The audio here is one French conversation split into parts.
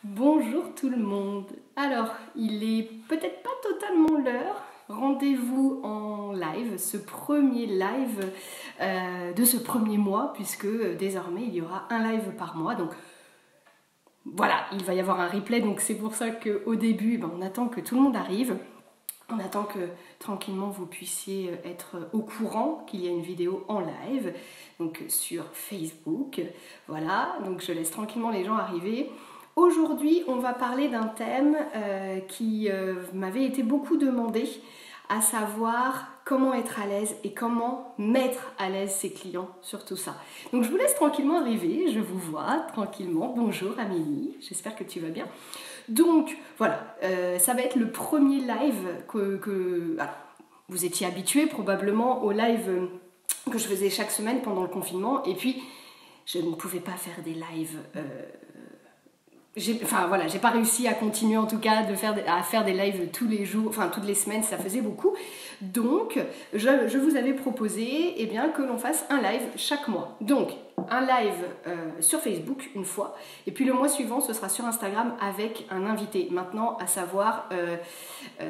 Bonjour tout le monde. Alors, il est peut-être pas totalement l'heure. Rendez-vous en live, ce premier live de ce premier mois, puisque désormais il y aura un live par mois. Donc voilà, il va y avoir un replay, donc c'est pour ça qu'au début, on attend que tout le monde arrive. On attend que tranquillement vous puissiez être au courant qu'il y a une vidéo en live, donc sur Facebook. Voilà, donc je laisse tranquillement les gens arriver. Aujourd'hui, on va parler d'un thème qui m'avait été beaucoup demandé, à savoir comment être à l'aise et comment mettre à l'aise ses clients sur tout ça. Donc je vous laisse tranquillement arriver, je vous vois tranquillement. Bonjour Amélie, j'espère que tu vas bien. Donc voilà, ça va être le premier live alors, vous étiez habitués probablement au live que je faisais chaque semaine pendant le confinement, et puis je ne pouvais pas faire des lives... j'ai pas réussi à continuer en tout cas à faire des lives tous les jours, enfin toutes les semaines, ça faisait beaucoup. Donc je vous avais proposé que l'on fasse un live chaque mois. Donc un live sur Facebook une fois, et puis le mois suivant ce sera sur Instagram avec un invité. Maintenant, à savoir,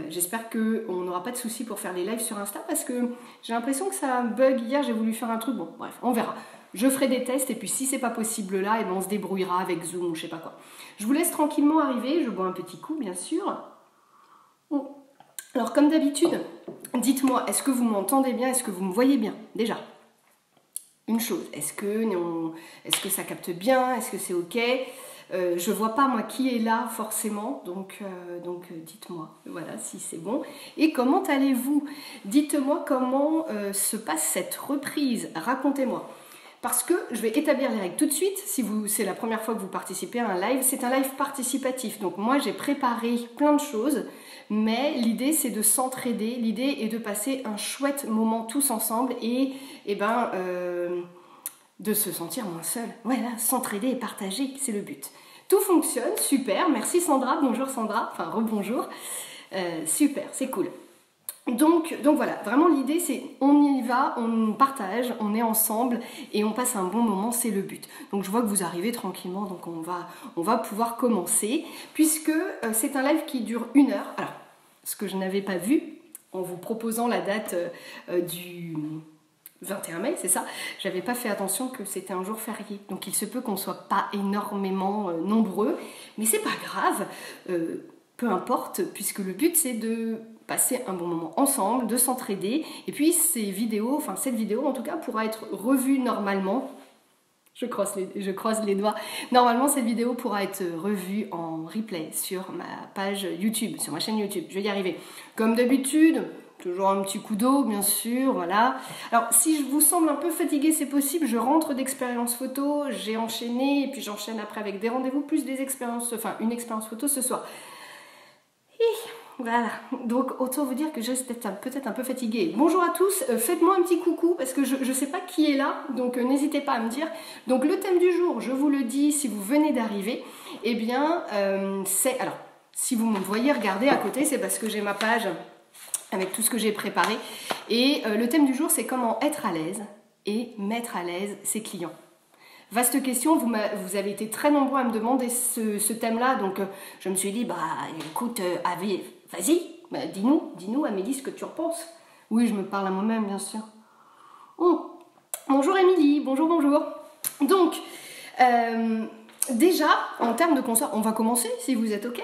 j'espère qu'on n'aura pas de soucis pour faire les lives sur Insta, parce que j'ai l'impression que ça bug. Hier j'ai voulu faire un truc, bon bref, on verra. Je ferai des tests, et puis si c'est pas possible là, on se débrouillera avec Zoom ou je sais pas quoi. Je vous laisse tranquillement arriver, je bois un petit coup bien sûr. Alors comme d'habitude, dites-moi, est-ce que vous m'entendez bien, est-ce que vous me voyez bien déjà? Une chose, est-ce que ça capte bien, est-ce que c'est ok? Je vois pas moi qui est là forcément, donc dites-moi, voilà, si c'est bon. Et comment allez-vous? Dites-moi comment se passe cette reprise, racontez-moi. Parce que je vais établir les règles tout de suite. Si c'est la première fois que vous participez à un live, c'est un live participatif. Donc moi j'ai préparé plein de choses, mais l'idée c'est de s'entraider. L'idée est de passer un chouette moment tous ensemble et de se sentir moins seul. Voilà, s'entraider et partager, c'est le but. Tout fonctionne, super. Merci Sandra, bonjour Sandra, enfin rebonjour. Super, c'est cool. Donc voilà, vraiment l'idée c'est on y va, on partage, on est ensemble et on passe un bon moment, c'est le but. Donc je vois que vous arrivez tranquillement, donc on va pouvoir commencer, puisque c'est un live qui dure 1 heure. Alors, ce que je n'avais pas vu en vous proposant la date du 21 mai, c'est ça, j'avais pas fait attention que c'était un jour férié. Donc il se peut qu'on soit pas énormément nombreux, mais c'est pas grave, peu importe, puisque le but c'est de passer un bon moment ensemble, de s'entraider, et puis cette vidéo en tout cas pourra être revue normalement. Je croise les doigts. Normalement, cette vidéo pourra être revue en replay sur ma page YouTube, sur ma chaîne YouTube. Je vais y arriver. Comme d'habitude, toujours un petit coup d'eau, bien sûr, voilà. Alors, si je vous semble un peu fatigué, c'est possible. Je rentre d'expérience photo, j'ai enchaîné, et puis j'enchaîne après avec des rendez-vous, plus une expérience photo ce soir. Voilà, donc autant vous dire que je suis peut-être un peu fatiguée. Bonjour à tous, faites-moi un petit coucou parce que je ne sais pas qui est là, donc n'hésitez pas à me dire. Donc le thème du jour, je vous le dis si vous venez d'arriver, c'est... Alors, si vous me voyez regarder à côté, c'est parce que j'ai ma page avec tout ce que j'ai préparé. Et le thème du jour, c'est comment être à l'aise et mettre à l'aise ses clients. Vaste question, vous avez été très nombreux à me demander ce thème-là, donc je me suis dit, écoute, vas-y, dis-nous Amélie ce que tu en penses. Oui, je me parle à moi-même, bien sûr. Bonjour Amélie, bonjour. Donc, déjà, en termes de concert, on va commencer, si vous êtes OK.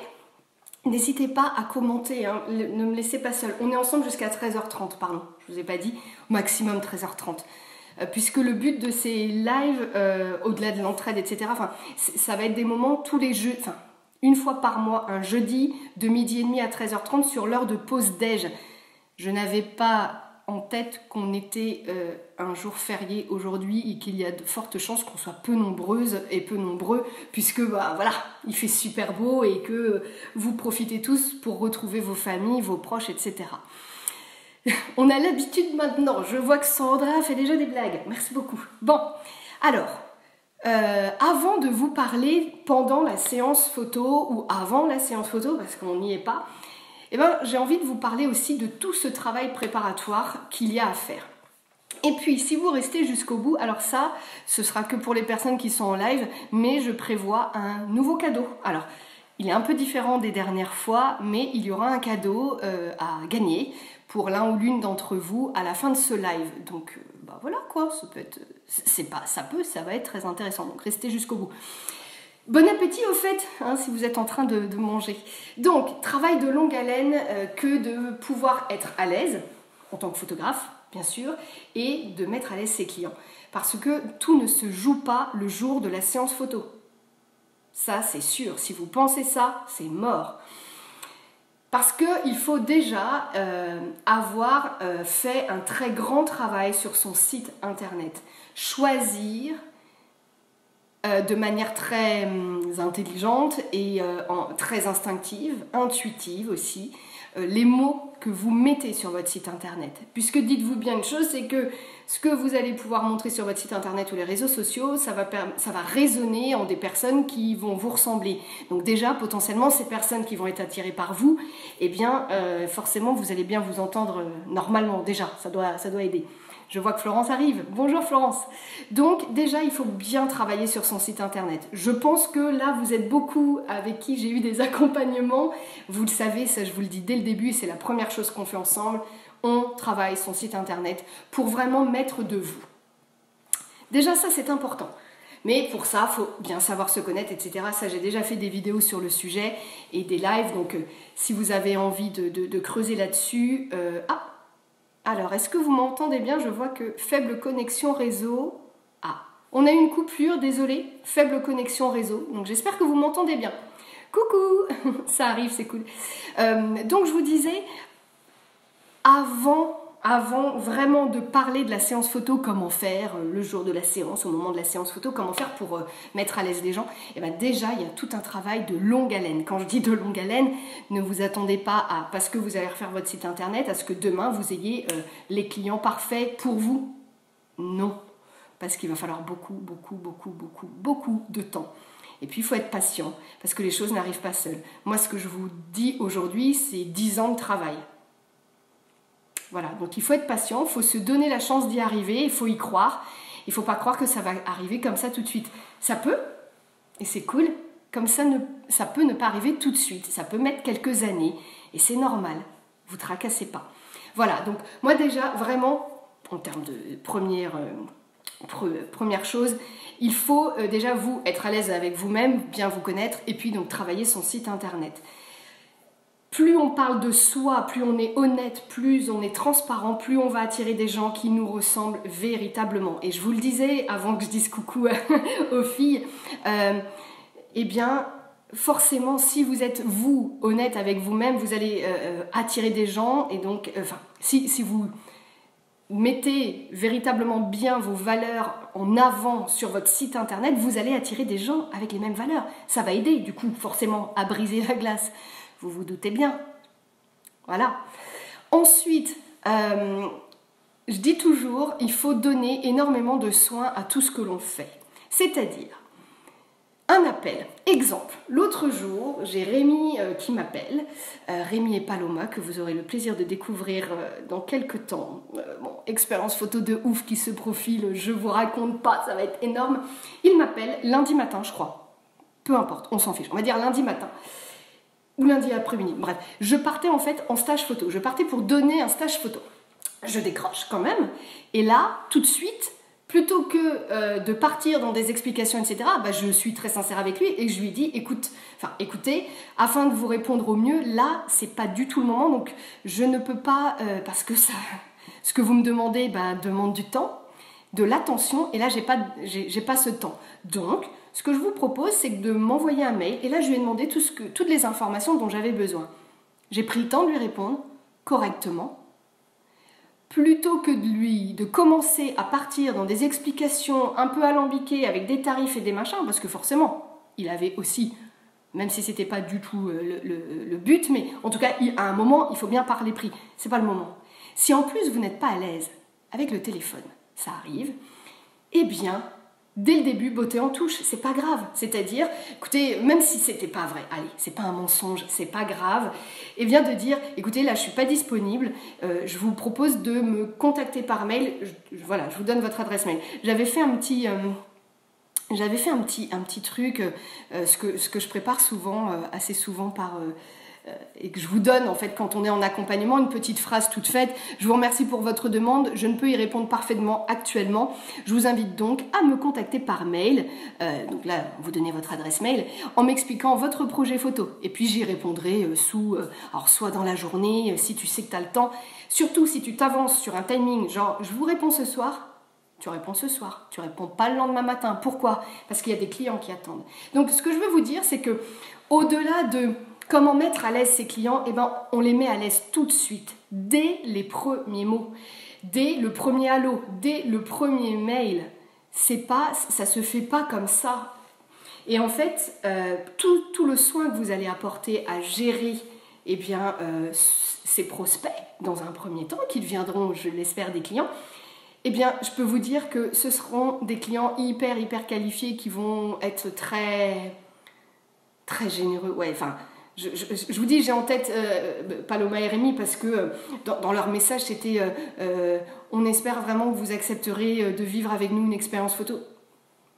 N'hésitez pas à commenter, hein, ne me laissez pas seule. On est ensemble jusqu'à 13h30, pardon, je vous ai pas dit, maximum 13h30. Puisque le but de ces lives, au-delà de l'entraide, etc., ça va être des moments tous les jeux, une fois par mois, un jeudi, de 12h30 à 13h30 sur l'heure de pause déj. Je n'avais pas en tête qu'on était un jour férié aujourd'hui et qu'il y a de fortes chances qu'on soit peu nombreuses et peu nombreux, puisque voilà, il fait super beau et que vous profitez tous pour retrouver vos familles, vos proches, etc. On a l'habitude maintenant, je vois que Sandra fait déjà des blagues, merci beaucoup. Bon, alors, avant de vous parler pendant la séance photo ou avant la séance photo, parce qu'on n'y est pas, j'ai envie de vous parler aussi de tout ce travail préparatoire qu'il y a à faire. Et puis, si vous restez jusqu'au bout, alors ça, ce sera que pour les personnes qui sont en live, mais je prévois un nouveau cadeau. Alors, Il est un peu différent des dernières fois, mais il y aura un cadeau à gagner pour l'un ou l'une d'entre vous à la fin de ce live. Donc bah voilà quoi, ça peut être, ça va être très intéressant. Donc restez jusqu'au bout. Bon appétit au fait, hein, si vous êtes en train de manger. Donc travail de longue haleine que de pouvoir être à l'aise en tant que photographe, bien sûr, et de mettre à l'aise ses clients. Parce que tout ne se joue pas le jour de la séance photo. Ça, c'est sûr. Si vous pensez ça, c'est mort. Parce qu'il faut déjà avoir fait un très grand travail sur son site internet. Choisir de manière très intelligente et très instinctive, intuitive aussi, les mots que vous mettez sur votre site internet. Puisque dites-vous bien une chose, c'est que ce que vous allez pouvoir montrer sur votre site internet ou les réseaux sociaux, ça va résonner en des personnes qui vont vous ressembler. Donc déjà, potentiellement, ces personnes qui vont être attirées par vous, eh bien, forcément, vous allez bien vous entendre normalement. Déjà, ça doit aider. Je vois que Florence arrive. Bonjour Florence. Donc déjà, il faut bien travailler sur son site internet. Je pense que là, vous êtes beaucoup avec qui j'ai eu des accompagnements. Vous le savez, ça je vous le dis dès le début, c'est la première chose qu'on fait ensemble. On travaille son site internet pour vraiment mettre de vous. Déjà ça, c'est important. Mais pour ça, il faut bien savoir se connaître, etc. Ça, j'ai déjà fait des vidéos sur le sujet et des lives. Donc si vous avez envie de creuser là-dessus... Alors, est-ce que vous m'entendez bien? Je vois que faible connexion réseau. Ah, on a eu une coupure, désolé. Faible connexion réseau. Donc, j'espère que vous m'entendez bien. Coucou. Ça arrive, c'est cool. Donc, je vous disais, avant vraiment de parler de la séance photo, comment faire le jour de la séance, au moment de la séance photo, comment faire pour mettre à l'aise les gens, et bien déjà, il y a tout un travail de longue haleine. Quand je dis de longue haleine, ne vous attendez pas à, parce que vous allez refaire votre site internet, à ce que demain, vous ayez les clients parfaits pour vous. Non, parce qu'il va falloir beaucoup de temps. Et puis, il faut être patient, parce que les choses n'arrivent pas seules. Moi, ce que je vous dis aujourd'hui, c'est 10 ans de travail. Voilà, donc il faut être patient, il faut se donner la chance d'y arriver, il faut y croire. Il ne faut pas croire que ça va arriver comme ça tout de suite. Ça peut, et c'est cool, comme ça, ça peut ne pas arriver tout de suite. Ça peut mettre quelques années, et c'est normal. Vous ne tracassez pas. Voilà, donc moi déjà, vraiment, en termes de première chose, il faut déjà vous être à l'aise avec vous-même, bien vous connaître, et puis donc travailler son site internet. Plus on parle de soi, plus on est honnête, plus on est transparent, plus on va attirer des gens qui nous ressemblent véritablement. Et je vous le disais avant que je dise coucou aux filles, eh bien, forcément, si vous êtes, vous, honnête avec vous-même, vous allez attirer des gens. Et donc, si vous mettez véritablement bien vos valeurs en avant sur votre site internet, vous allez attirer des gens avec les mêmes valeurs. Ça va aider, du coup, forcément, à briser la glace. Vous vous doutez bien. Voilà. Ensuite, je dis toujours, il faut donner énormément de soin à tout ce que l'on fait. C'est-à-dire, un appel. Exemple, l'autre jour, j'ai Rémi qui m'appelle. Rémi et Paloma, que vous aurez le plaisir de découvrir dans quelques temps. Bon, expérience photo de ouf qui se profile, je vous raconte pas, ça va être énorme. Il m'appelle lundi matin, je crois. Peu importe, on s'en fiche. On va dire lundi matin. Ou lundi après-midi, bref. Je partais en fait en stage photo. Je partais pour donner un stage photo. Je décroche quand même. Et là, tout de suite, plutôt que de partir dans des explications, etc., bah, je suis très sincère avec lui et je lui dis, écoutez, afin de vous répondre au mieux, là, c'est pas du tout le moment. Donc, je ne peux pas, parce que ça, ce que vous me demandez demande du temps, de l'attention. Et là, j'ai pas ce temps. Donc, ce que je vous propose, c'est de m'envoyer un mail. Et là, je lui ai demandé toutes les informations dont j'avais besoin. J'ai pris le temps de lui répondre correctement. Plutôt que de commencer à partir dans des explications un peu alambiquées avec des tarifs et des machins, parce que forcément, il avait aussi, même si ce n'était pas du tout le but, mais en tout cas, à un moment, il faut bien parler prix. Ce n'est pas le moment. Si en plus, vous n'êtes pas à l'aise avec le téléphone, ça arrive, eh bien... Dès le début, beauté en touche, c'est pas grave. C'est-à-dire, écoutez, même si c'était pas vrai, allez, c'est pas un mensonge, c'est pas grave, et bien de dire, écoutez, là je suis pas disponible, je vous propose de me contacter par mail, voilà, je vous donne votre adresse mail. J'avais fait un petit j'avais fait un petit truc, ce que je prépare souvent, assez souvent et que je vous donne en fait quand on est en accompagnement, une petite phrase toute faite. Je vous remercie pour votre demande, je ne peux y répondre parfaitement actuellement. Je vous invite donc à me contacter par mail, donc là vous donnez votre adresse mail, en m'expliquant votre projet photo. Et puis j'y répondrai alors soit dans la journée, si tu sais que tu as le temps, surtout si tu t'avances sur un timing, genre je vous réponds ce soir. Tu réponds ce soir, tu réponds pas le lendemain matin. Pourquoi? Parce qu'il y a des clients qui attendent. Donc ce que je veux vous dire, c'est que au-delà de comment mettre à l'aise ses clients, eh ben, on les met à l'aise tout de suite, dès les premiers mots, dès le premier allô, dès le premier mail. Ça se fait pas comme ça. Et en fait, tout le soin que vous allez apporter à gérer eh bien, ces prospects, dans un premier temps, qui deviendront, je l'espère, des clients, eh bien, je peux vous dire que ce seront des clients hyper qualifiés qui vont être très généreux. Ouais, enfin, je vous dis, j'ai en tête Paloma et Rémi parce que dans leur message, c'était on espère vraiment que vous accepterez de vivre avec nous une expérience photo.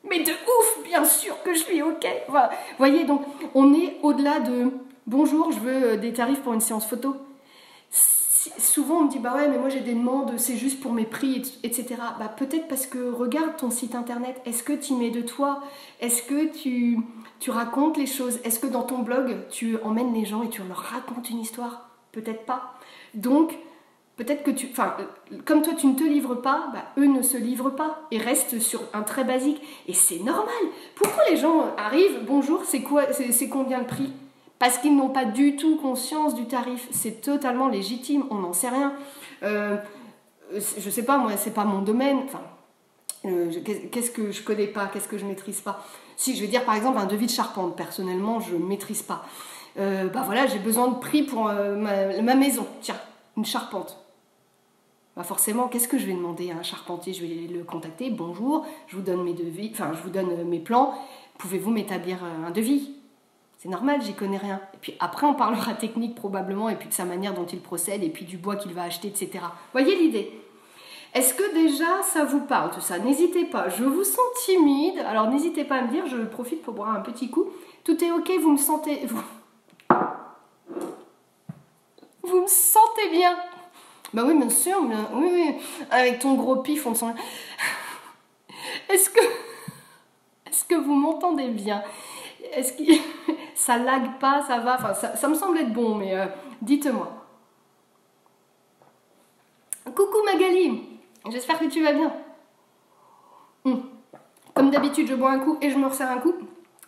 Mais de ouf, bien sûr que je suis OK. Voilà. Vous voyez, donc, on est au-delà de bonjour, je veux des tarifs pour une séance photo. Souvent on me dit bah ouais mais moi j'ai des demandes, c'est juste pour mes prix, etc. Bah peut-être parce que regarde ton site internet, est-ce que tu y mets de toi, est-ce que tu racontes les choses, est-ce que dans ton blog tu emmènes les gens et tu leur racontes une histoire? Peut-être pas. Donc peut-être que comme toi tu ne te livres pas, bah, eux ne se livrent pas et restent sur un très basique. Et c'est normal. Pourquoi les gens arrivent, bonjour, c'est combien le prix? Parce qu'ils n'ont pas du tout conscience du tarif. C'est totalement légitime, on n'en sait rien. Je sais pas, moi, c'est pas mon domaine. Enfin, qu'est-ce que je connais pas, qu'est-ce que je maîtrise pas? Si, je vais dire par exemple un devis de charpente, personnellement, je maîtrise pas. Bah voilà, j'ai besoin de prix pour ma maison. Tiens, une charpente. Bah forcément, qu'est-ce que je vais demander à un charpentier? Je vais le contacter. Bonjour, je vous donne mes devis, enfin, je vous donne mes plans. Pouvez-vous m'établir un devis? C'est normal, j'y connais rien. Et puis après, on parlera technique probablement, et puis de sa manière dont il procède, et puis du bois qu'il va acheter, etc. Voyez l'idée? Est-ce que déjà ça vous parle tout ça? N'hésitez pas, je vous sens timide, alors n'hésitez pas à me dire, je profite pour boire un petit coup. Tout est ok, vous me sentez... Vous me sentez bien? Bah oui, bien sûr, oui, avec ton gros pif, on te sent... Est-ce que vous m'entendez bien? Est-ce que ça lag pas, ça va? Enfin, ça me semble être bon, mais dites-moi. Coucou Magali, j'espère que tu vas bien. Comme d'habitude, je bois un coup et je me resserre un coup.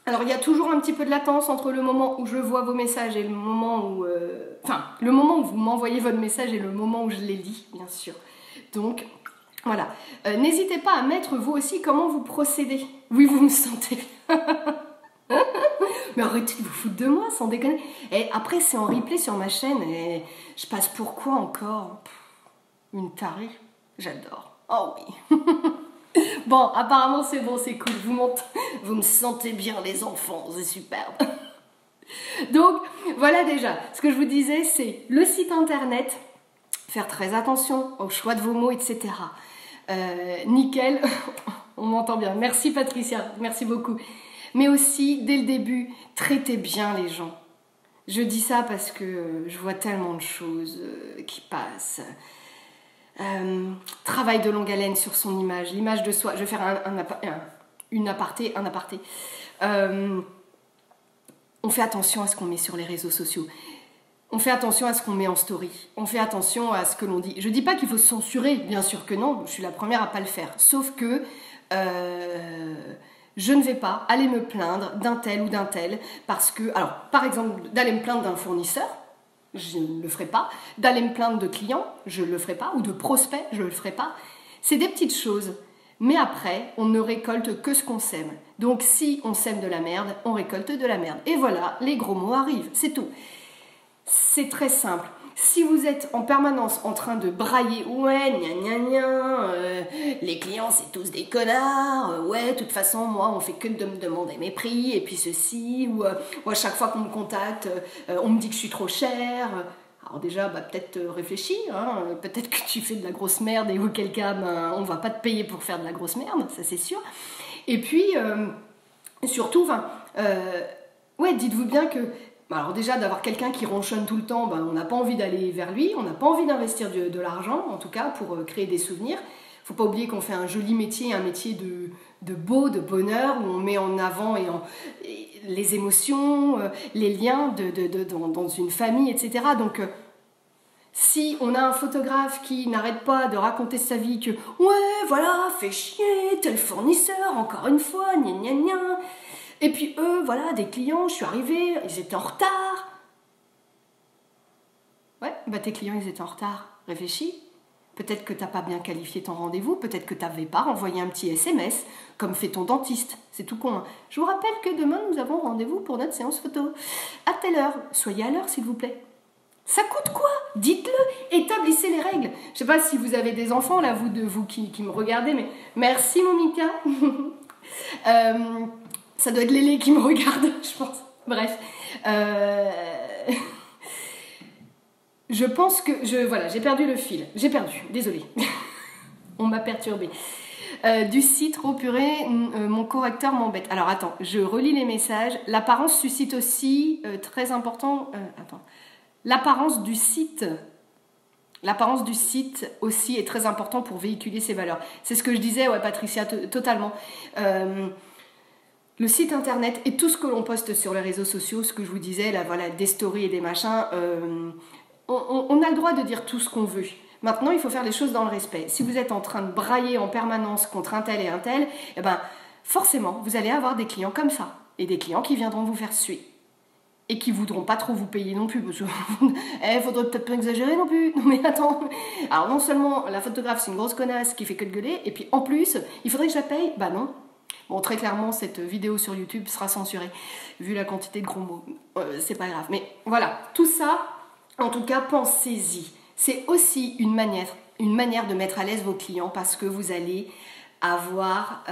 Alors, il y a toujours un petit peu de latence entre le moment où je vois vos messages et le moment où... le moment où vous m'envoyez votre message et le moment où je les lis, bien sûr. Donc, voilà. N'hésitez pas à mettre, vous aussi, comment vous procédez. Oui, vous me sentez bien. Mais arrêtez de vous foutre de moi, sans déconner. Et après, c'est en replay sur ma chaîne. Et je passe pour quoi encore? Une tarée? J'adore. Oh oui. Bon, apparemment, c'est bon, c'est cool. Vous me sentez bien, les enfants. C'est superbe. Donc, voilà déjà. Ce que je vous disais, c'est le site internet. Faire très attention au choix de vos mots, etc. Nickel. On m'entend bien. Merci Patricia. Merci beaucoup. Mais aussi, dès le début, traitez bien les gens. Je dis ça parce que je vois tellement de choses qui passent. Travail de longue haleine sur son image, l'image de soi. Je vais faire un aparté. On fait attention à ce qu'on met sur les réseaux sociaux. On fait attention à ce qu'on met en story. On fait attention à ce que l'on dit. Je ne dis pas qu'il faut se censurer, bien sûr que non. Je suis la première à ne pas le faire. Sauf que... je ne vais pas aller me plaindre d'un tel ou d'un tel parce que, alors, par exemple, d'aller me plaindre d'un fournisseur, je ne le ferai pas. D'aller me plaindre de clients, je ne le ferai pas. Ou de prospects, je ne le ferai pas. C'est des petites choses. Mais après, on ne récolte que ce qu'on sème. Donc, si on sème de la merde, on récolte de la merde. Et voilà, les gros mots arrivent. C'est tout. C'est très simple. Si vous êtes en permanence en train de brailler, ouais, les clients c'est tous des connards, ouais, de toute façon, moi, on fait que de me demander mes prix, et puis ceci, ou à chaque fois qu'on me contacte, on me dit que je suis trop chère. Alors déjà, bah, peut-être réfléchis, hein, peut-être que tu fais de la grosse merde, et auquel cas, ben, on va pas te payer pour faire de la grosse merde, ça c'est sûr. Et puis, surtout, ouais, dites-vous bien que, alors déjà, d'avoir quelqu'un qui ronchonne tout le temps, on n'a pas envie d'aller vers lui, on n'a pas envie d'investir de l'argent, en tout cas, pour créer des souvenirs. Faut pas oublier qu'on fait un joli métier, un métier de beau, de bonheur, où on met en avant les émotions, les liens dans une famille, etc. Donc, si on a un photographe qui n'arrête pas de raconter sa vie, que ouais, voilà, fait chier, tel fournisseur, encore une fois, gna gna gna. Et puis eux, voilà, des clients, je suis arrivée, ils étaient en retard. Ouais, tes clients, ils étaient en retard. Réfléchis. Peut-être que tu n'as pas bien qualifié ton rendez-vous, peut-être que tu n'avais pas renvoyé un petit SMS, comme fait ton dentiste. C'est tout con. Hein. Je vous rappelle que demain, nous avons rendez-vous pour notre séance photo. À telle heure. Soyez à l'heure, s'il vous plaît. Ça coûte quoi? Dites-le. Établissez les règles. Je ne sais pas si vous avez des enfants, là, vous qui me regardez, mais merci, mon Mika. Ça doit être Lélé qui me regarde, je pense. Bref. Je pense que... Voilà, j'ai perdu le fil. J'ai perdu, désolée. On m'a perturbée. Du site, trop purée, mon correcteur m'embête. Alors attends, je relis les messages. L'apparence suscite aussi, très important... attends. L'apparence du site... L'apparence du site aussi est très important pour véhiculer ses valeurs. C'est ce que je disais, ouais, Patricia, totalement. Le site internet et tout ce que l'on poste sur les réseaux sociaux, ce que je vous disais, là, voilà, des stories et des machins... On a le droit de dire tout ce qu'on veut. Maintenant, il faut faire les choses dans le respect. Si vous êtes en train de brailler en permanence contre un tel et un tel, eh ben, forcément, vous allez avoir des clients comme ça. Et des clients qui viendront vous faire suer. Et qui voudront pas trop vous payer non plus. Parce que, faudrait peut-être pas exagérer non plus. Non mais attends. Alors non seulement la photographe, c'est une grosse connasse qui fait que de gueuler, et puis en plus, il faudrait que je la paye. Bah non. Bon, très clairement, cette vidéo sur YouTube sera censurée, vu la quantité de gros mots. C'est pas grave. Mais voilà, tout ça... En tout cas, pensez-y. C'est aussi une manière de mettre à l'aise vos clients parce que vous allez avoir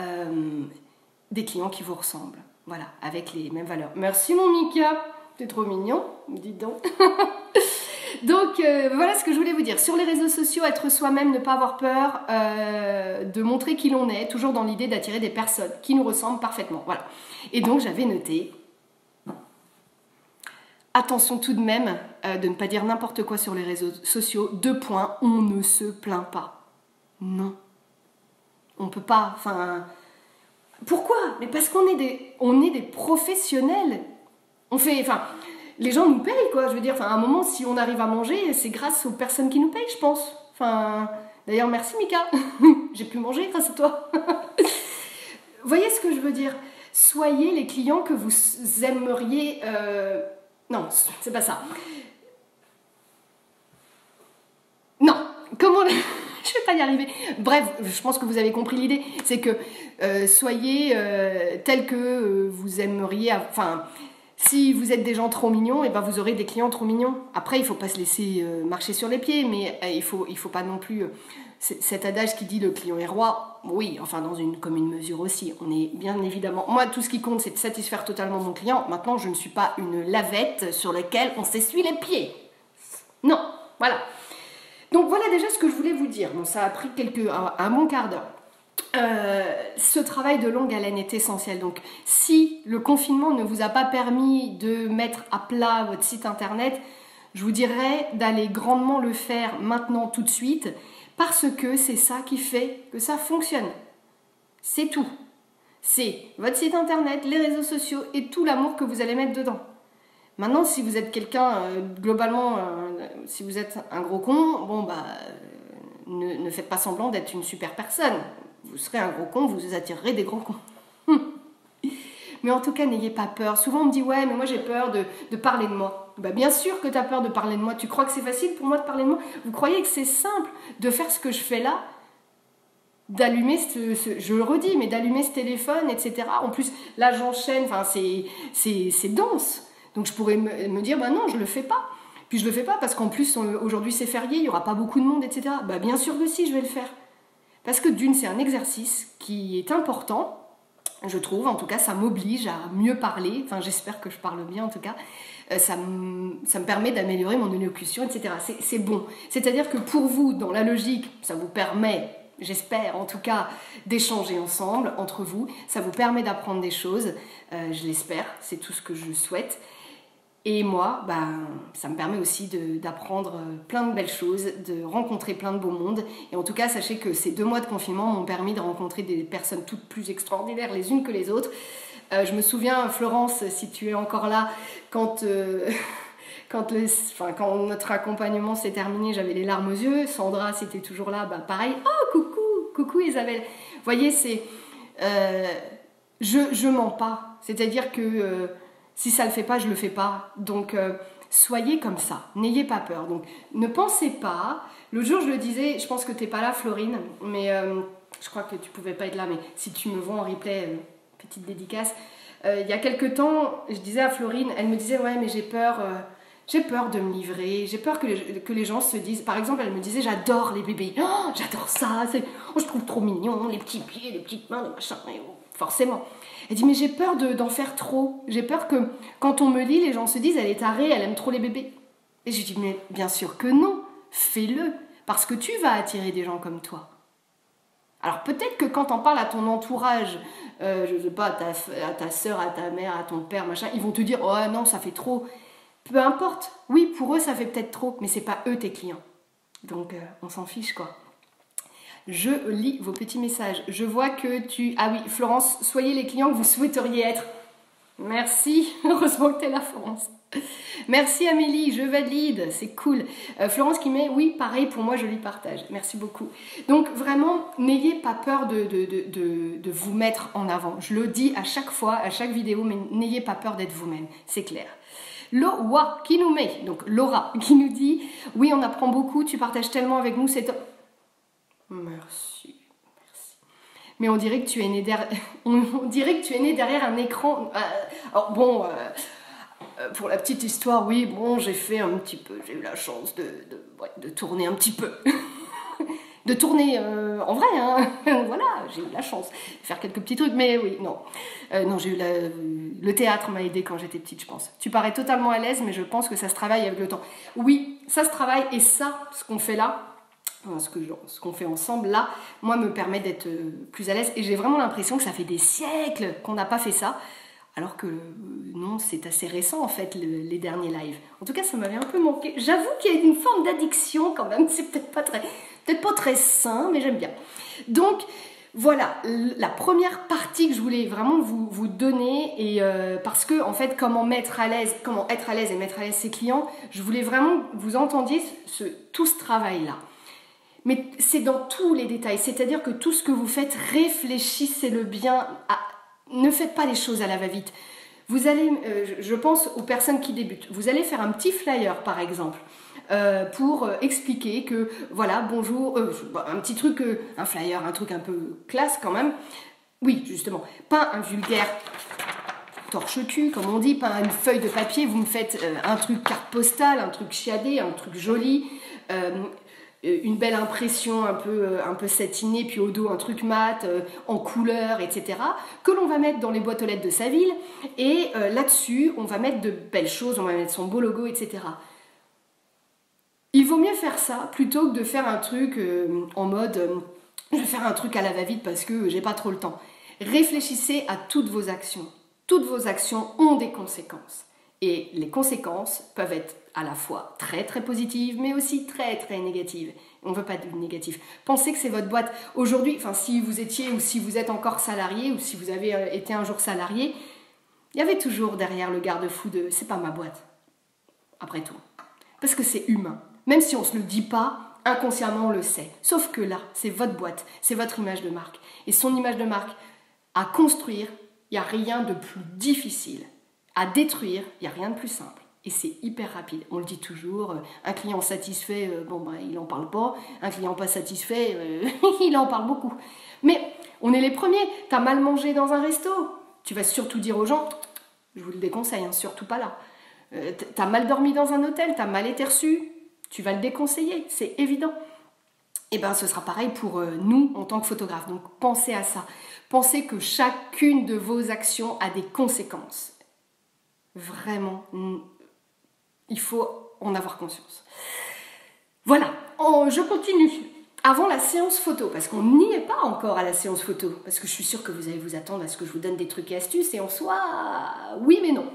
des clients qui vous ressemblent. Voilà, avec les mêmes valeurs. Merci mon Mika, t'es trop mignon, dis donc. Donc voilà ce que je voulais vous dire. Sur les réseaux sociaux, être soi-même, ne pas avoir peur de montrer qui l'on est, toujours dans l'idée d'attirer des personnes qui nous ressemblent parfaitement. Voilà. Et donc j'avais noté... Attention tout de même de ne pas dire n'importe quoi sur les réseaux sociaux. 2 points, on ne se plaint pas. Non. On peut pas, enfin... Pourquoi? Mais parce qu'on est des professionnels. On fait, enfin... Les gens nous payent, quoi. Je veux dire, enfin, à un moment, si on arrive à manger, c'est grâce aux personnes qui nous payent, je pense. Enfin... D'ailleurs, merci Mika. J'ai pu manger grâce à toi. Vous voyez ce que je veux dire? Soyez les clients que vous aimeriez... Non, c'est pas ça. Non, comment... Je vais pas y arriver. Bref, je pense que vous avez compris l'idée. C'est que soyez tels que vous aimeriez... Enfin, si vous êtes des gens trop mignons, et ben vous aurez des clients trop mignons. Après, il faut pas se laisser marcher sur les pieds, mais il faut pas non plus... Cet adage qui dit le client est roi, oui, enfin dans une commune mesure aussi. On est bien évidemment... Moi, tout ce qui compte, c'est de satisfaire totalement mon client. Maintenant, je ne suis pas une lavette sur laquelle on s'essuie les pieds. Non, voilà. Donc voilà déjà ce que je voulais vous dire. Bon, ça a pris un bon quart d'heure. Ce travail de longue haleine est essentiel. Donc si le confinement ne vous a pas permis de mettre à plat votre site internet, je vous dirais d'aller grandement le faire maintenant tout de suite, parce que c'est ça qui fait que ça fonctionne. C'est tout. C'est votre site internet, les réseaux sociaux et tout l'amour que vous allez mettre dedans. Maintenant, si vous êtes quelqu'un, globalement, si vous êtes un gros con, bon bah, ne faites pas semblant d'être une super personne. Vous serez un gros con, vous attirerez des gros cons. Mais en tout cas, n'ayez pas peur. Souvent, on me dit, ouais, mais moi j'ai peur de parler de moi. Bah, bien sûr que tu as peur de parler de moi. Tu crois que c'est facile pour moi de parler de moi? Vous croyez que c'est simple de faire ce que je fais là? D'allumer je le redis, mais d'allumer ce téléphone, etc. En plus, là, j'enchaîne, enfin, c'est dense. Donc, je pourrais me dire, bah non, je le fais pas. Puis, je le fais pas parce qu'en plus, aujourd'hui, c'est férié, il y aura pas beaucoup de monde, etc. Bah, bien sûr que si, je vais le faire. Parce que d'une, c'est un exercice qui est important, je trouve. En tout cas, ça m'oblige à mieux parler. Enfin, j'espère que je parle bien, en tout cas. Ça me permet d'améliorer mon élocution, etc. C'est bon. C'est-à-dire que pour vous, dans la logique, ça vous permet j'espère en tout cas, d'échanger ensemble, entre vous. Ça vous permet d'apprendre des choses, je l'espère, c'est tout ce que je souhaite. Et moi, ça me permet aussi d'apprendre plein de belles choses, de rencontrer plein de beaux mondes. Et en tout cas, sachez que ces 2 mois de confinement m'ont permis de rencontrer des personnes toutes plus extraordinaires les unes que les autres. Je me souviens, Florence, si tu es encore là, quand notre accompagnement s'est terminé, j'avais les larmes aux yeux. Sandra, si tu es toujours là, pareil. Oh, coucou Isabelle. Vous voyez, c'est... je mens pas. C'est-à-dire que... si ça le fait pas, je le fais pas. Donc, soyez comme ça. N'ayez pas peur. Donc, ne pensez pas. L'autre jour, je le disais, je pense que t'es pas là, Florine, mais je crois que tu pouvais pas être là, mais si tu me vois en replay, petite dédicace. Il y a quelques temps, je disais à Florine, elle me disait, ouais, mais j'ai peur de me livrer, j'ai peur que les gens se disent, par exemple, elle me disait, j'adore les bébés, oh, j'adore ça, je trouve trop mignon, les petits pieds, les petites mains, les machins, forcément. Elle dit, mais j'ai peur d'en faire trop. J'ai peur que quand on me lit, les gens se disent, elle est tarée, elle aime trop les bébés. Et je lui dis, mais bien sûr que non, fais-le, parce que tu vas attirer des gens comme toi. Alors peut-être que quand on parle à ton entourage, je sais pas, à ta soeur, à ta mère, à ton père, machin, ils vont te dire, oh non, ça fait trop. Peu importe, oui, pour eux, ça fait peut-être trop, mais c'est pas eux tes clients. Donc on s'en fiche, quoi. Je lis vos petits messages. Je vois que tu... Ah oui, Florence, soyez les clients que vous souhaiteriez être. Merci. Heureusement que tu es là, Florence. Merci Amélie, je valide, c'est cool. Florence qui met, oui, pareil, pour moi, je lui partage. Merci beaucoup. Donc vraiment, n'ayez pas peur de vous mettre en avant. Je le dis à chaque fois, à chaque vidéo, mais n'ayez pas peur d'être vous-même, c'est clair. Laura qui nous met, donc Laura qui nous dit, oui, on apprend beaucoup, tu partages tellement avec nous, c'est top. Merci. Mais on dirait que tu es né derrière, on dirait que tu es né derrière un écran. Alors bon, pour la petite histoire, oui, bon, j'ai fait un petit peu, j'ai eu la chance de tourner un petit peu. De tourner en vrai, hein. Voilà, j'ai eu la chance de faire quelques petits trucs, mais oui, non. Non, j'ai eu le théâtre m'a aidé quand j'étais petite, je pense. Tu parais totalement à l'aise, mais je pense que ça se travaille avec le temps. Oui, ça se travaille, et ça, ce qu'on fait là, ce qu'on fait ensemble là, moi me permet d'être plus à l'aise, et j'ai vraiment l'impression que ça fait des siècles qu'on n'a pas fait ça, alors que non, c'est assez récent en fait les derniers lives. En tout cas, ça m'avait un peu manqué. J'avoue qu'il y a une forme d'addiction quand même, c'est peut-être pas très sain, mais j'aime bien. Donc voilà, la première partie que je voulais vraiment vous donner, et parce que en fait, comment être à l'aise et mettre à l'aise ses clients, je voulais vraiment que vous entendiez tout ce travail-là. Mais c'est dans tous les détails, c'est-à-dire que tout ce que vous faites, réfléchissez-le bien, ne faites pas les choses à la va-vite. Vous allez, je pense aux personnes qui débutent, vous allez faire un petit flyer par exemple, pour expliquer que, voilà, bonjour, un petit truc, un flyer, un truc un peu classe quand même. Oui, justement, pas un vulgaire torche-cul, comme on dit, pas une feuille de papier, vous me faites un truc carte postale, un truc chiadé, un truc joli, une belle impression un peu satinée, puis au dos un truc mat, en couleur, etc., que l'on va mettre dans les boîtes aux lettres de sa ville, et là-dessus, on va mettre de belles choses, on va mettre son beau logo, etc. Il vaut mieux faire ça, plutôt que de faire un truc en mode, je vais faire un truc à la va-vite parce que j'ai pas trop le temps. Réfléchissez à toutes vos actions. Toutes vos actions ont des conséquences. Et les conséquences peuvent être à la fois très très positives, mais aussi très très négatives. On ne veut pas de négatif. Pensez que c'est votre boîte. Aujourd'hui, enfin si vous étiez ou si vous êtes encore salarié ou si vous avez été un jour salarié, il y avait toujours derrière le garde-fou de « c'est pas ma boîte ». Après tout. Parce que c'est humain. Même si on ne se le dit pas, inconsciemment on le sait. Sauf que là, c'est votre boîte, c'est votre image de marque. Et son image de marque, à construire, il n'y a rien de plus difficile. À détruire, il n'y a rien de plus simple. Et c'est hyper rapide. On le dit toujours, un client satisfait, il n'en parle pas. Un client pas satisfait, il en parle beaucoup. Mais on est les premiers. T'as mal mangé dans un resto, tu vas surtout dire aux gens, je vous le déconseille, hein, surtout pas là. T'as mal dormi dans un hôtel, t'as mal été reçu, tu vas le déconseiller, c'est évident. Et bien ce sera pareil pour nous en tant que photographes. Donc pensez à ça. Pensez que chacune de vos actions a des conséquences. Vraiment, il faut en avoir conscience. Voilà, je continue. avant la séance photo, parce qu'on n'y est pas encore à la séance photo, parce que je suis sûre que vous allez vous attendre à ce que je vous donne des trucs et astuces, et en soi, oui mais non.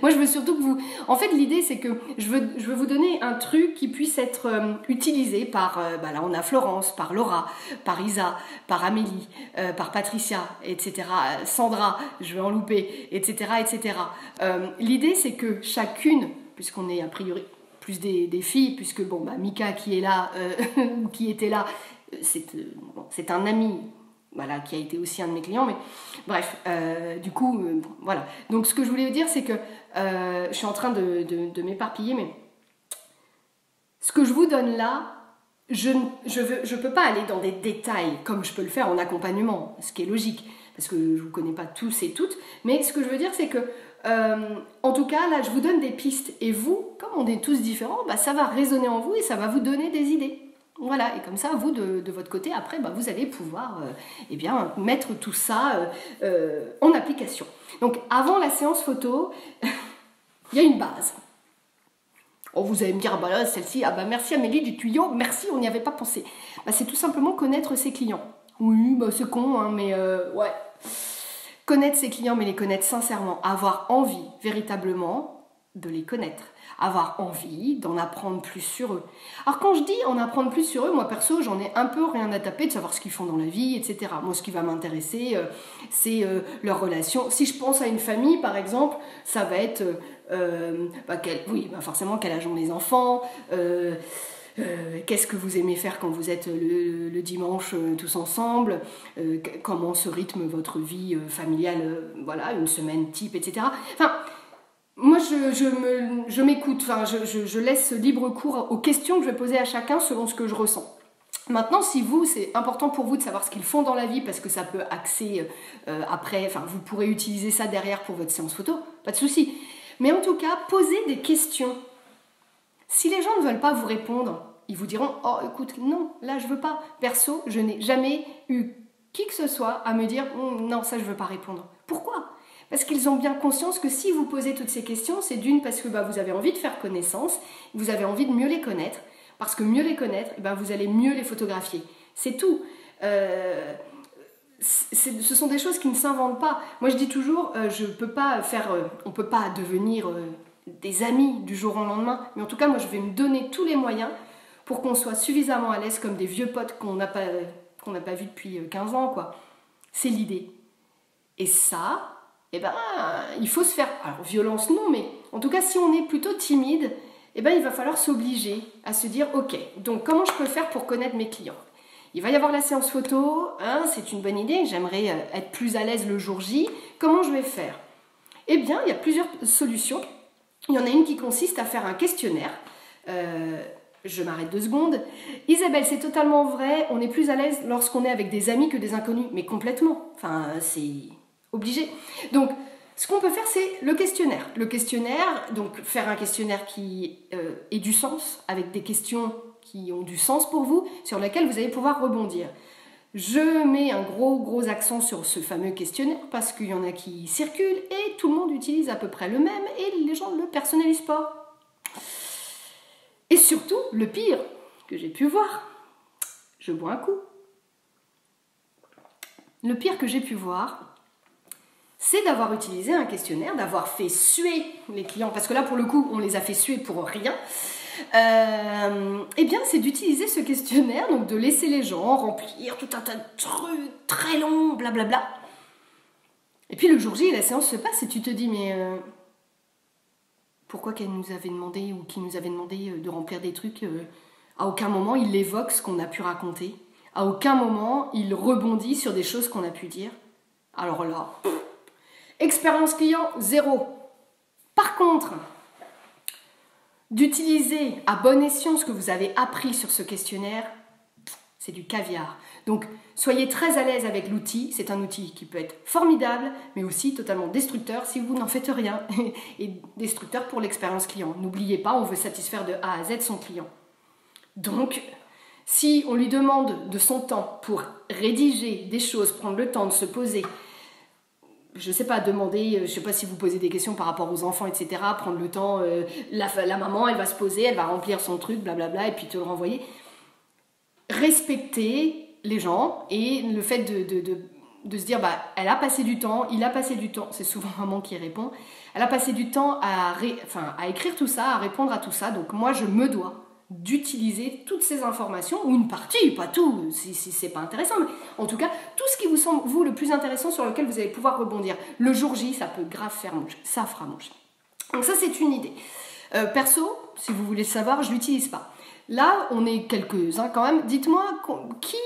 Moi je veux surtout que vous... En fait l'idée c'est que je veux vous donner un truc qui puisse être utilisé par, là on a Florence, par Laura, par Isa, par Amélie, par Patricia, etc. Sandra, je vais en louper, etc. etc. L'idée c'est que chacune, puisqu'on est a priori... plus des filles, puisque bon, Mika qui est là, qui était là, c'est un ami, voilà, qui a été aussi un de mes clients, mais bref, du coup, voilà. Donc ce que je voulais vous dire, c'est que je suis en train de m'éparpiller, mais ce que je vous donne là, je peux pas aller dans des détails comme je peux le faire en accompagnement, ce qui est logique, parce que je vous connais pas tous et toutes, mais ce que je veux dire, c'est que en tout cas, là, je vous donne des pistes. Et vous, comme on est tous différents, ça va résonner en vous et ça va vous donner des idées. Voilà, et comme ça, vous, de votre côté, après, vous allez pouvoir mettre tout ça en application. Donc, avant la séance photo, il y a une base. Oh, vous allez me dire, là, celle-ci, merci Amélie du tuyau, merci, on n'y avait pas pensé. C'est tout simplement connaître ses clients. Oui, c'est con, hein, mais ouais... Connaître ses clients, mais les connaître sincèrement, avoir envie véritablement de les connaître, avoir envie d'en apprendre plus sur eux. Alors quand je dis en apprendre plus sur eux, moi perso, j'en ai un peu rien à taper de savoir ce qu'ils font dans la vie, etc. Moi, ce qui va m'intéresser, c'est leurs relations. Si je pense à une famille, par exemple, ça va être, forcément, quel âge ont les enfants, qu'est-ce que vous aimez faire quand vous êtes le dimanche tous ensemble, comment se rythme votre vie familiale, voilà, une semaine type, etc. Enfin, moi je m'écoute, je laisse libre cours aux questions que je vais poser à chacun selon ce que je ressens. Maintenant, si c'est important pour vous de savoir ce qu'ils font dans la vie, parce que ça peut axer après, vous pourrez utiliser ça derrière pour votre séance photo, pas de souci. Mais en tout cas, posez des questions. Si les gens ne veulent pas vous répondre, ils vous diront « Oh, écoute, non, là, je veux pas. Perso, je n'ai jamais eu qui que ce soit à me dire « Non, ça, je veux pas répondre. » Pourquoi ? Parce qu'ils ont bien conscience que si vous posez toutes ces questions, c'est d'une parce que vous avez envie de faire connaissance, vous avez envie de mieux les connaître, parce que mieux les connaître, vous allez mieux les photographier. C'est tout. Ce sont des choses qui ne s'inventent pas. Moi, je dis toujours, on ne peut pas devenir des amis du jour au lendemain, mais en tout cas, moi, je vais me donner tous les moyens pour qu'on soit suffisamment à l'aise comme des vieux potes qu'on n'a pas vu depuis 15 ans, quoi. C'est l'idée. Et ça, il faut se faire... Alors, violence, non, mais en tout cas, si on est plutôt timide, il va falloir s'obliger à se dire, ok, donc comment je peux faire pour connaître mes clients ? Il va y avoir la séance photo, c'est une bonne idée, j'aimerais être plus à l'aise le jour J. Comment je vais faire ? Eh bien, il y a plusieurs solutions. Il y en a une qui consiste à faire un questionnaire. Je m'arrête 2 secondes. Isabelle, c'est totalement vrai, on est plus à l'aise lorsqu'on est avec des amis que des inconnus. Mais complètement, c'est obligé. Donc, ce qu'on peut faire, c'est le questionnaire. Le questionnaire, donc faire un questionnaire qui ait du sens, avec des questions qui ont du sens pour vous, sur lesquelles vous allez pouvoir rebondir. Je mets un gros accent sur ce fameux questionnaire parce qu'il y en a qui circulent et tout le monde utilise à peu près le même et les gens ne le personnalisent pas. Et surtout, le pire que j'ai pu voir, je bois un coup. Le pire que j'ai pu voir, c'est d'avoir utilisé un questionnaire, d'avoir fait suer les clients, parce que là pour le coup on les a fait suer pour rien. C'est d'utiliser ce questionnaire, donc de laisser les gens remplir tout un tas de trucs très longs, blablabla. Et puis le jour J, la séance se passe et tu te dis mais pourquoi qu'elle nous avait demandé ou qui nous avait demandé de remplir des trucs à aucun moment il évoque ce qu'on a pu raconter, à aucun moment il rebondit sur des choses qu'on a pu dire. Alors là, expérience client, 0. Par contre, d'utiliser à bon escient ce que vous avez appris sur ce questionnaire, c'est du caviar. Donc, soyez très à l'aise avec l'outil. C'est un outil qui peut être formidable, mais aussi totalement destructeur si vous n'en faites rien. Et destructeur pour l'expérience client. N'oubliez pas, on veut satisfaire de A à Z son client. Donc, si on lui demande de son temps pour rédiger des choses, prendre le temps de se poser, je ne sais pas, demander, je ne sais pas si vous posez des questions par rapport aux enfants, etc. Prendre le temps, la maman, elle va se poser, elle va remplir son truc, blablabla, et puis te le renvoyer. respecter les gens et le fait de se dire, bah, elle a passé du temps, il a passé du temps, c'est souvent maman qui répond, elle a passé du temps à écrire tout ça, à répondre à tout ça, donc moi je me dois d'utiliser toutes ces informations, ou une partie, pas tout, si c'est pas intéressant, mais en tout cas, tout ce qui vous semble, vous, le plus intéressant sur lequel vous allez pouvoir rebondir. Le jour J, ça peut grave faire mouche, ça fera mouche. Donc ça, c'est une idée. Perso, si vous voulez le savoir, je l'utilise pas. Là, on est quelques-uns quand même. Dites-moi, qui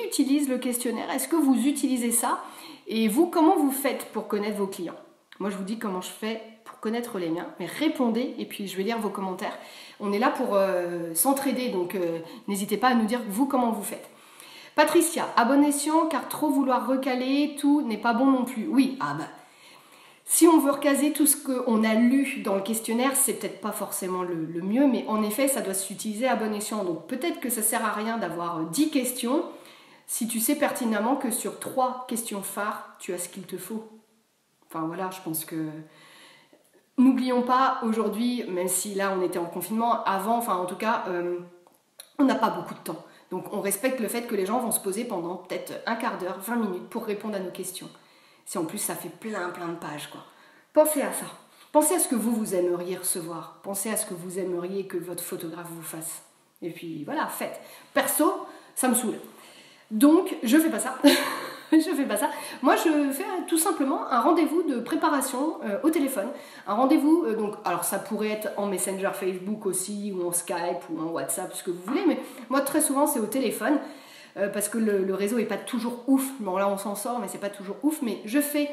utilise le questionnaire? Est-ce que vous utilisez ça? Et vous, comment vous faites pour connaître vos clients? Moi, je vous dis comment je fais pour connaître les miens. Mais répondez, et puis je vais lire vos commentaires. On est là pour s'entraider, donc n'hésitez pas à nous dire, vous, comment vous faites. Patricia, à bon escient, car trop vouloir recaler, tout n'est pas bon non plus. Oui, ah bah... Si on veut recaser tout ce qu'on a lu dans le questionnaire, c'est peut-être pas forcément le mieux, mais en effet, ça doit s'utiliser à bon escient. Donc peut-être que ça sert à rien d'avoir 10 questions si tu sais pertinemment que sur 3 questions phares, tu as ce qu'il te faut. Enfin voilà, je pense que... N'oublions pas, aujourd'hui, même si là on était en confinement, avant, enfin en tout cas, on n'a pas beaucoup de temps. Donc on respecte le fait que les gens vont se poser pendant peut-être un quart d'heure, 20 minutes pour répondre à nos questions. Si en plus ça fait plein de pages, quoi. Pensez à ça. Pensez à ce que vous aimeriez recevoir. Pensez à ce que vous aimeriez que votre photographe vous fasse. Et puis voilà, faites. Perso, ça me saoule. Donc, je fais pas ça. Je fais pas ça. Moi, je fais tout simplement un rendez-vous de préparation au téléphone. Un rendez-vous, donc, alors ça pourrait être en Messenger Facebook aussi, ou en Skype, ou en WhatsApp, ce que vous voulez, mais moi, très souvent, c'est au téléphone. Parce que le réseau n'est pas toujours ouf. Bon là on s'en sort mais c'est pas toujours ouf, mais je fais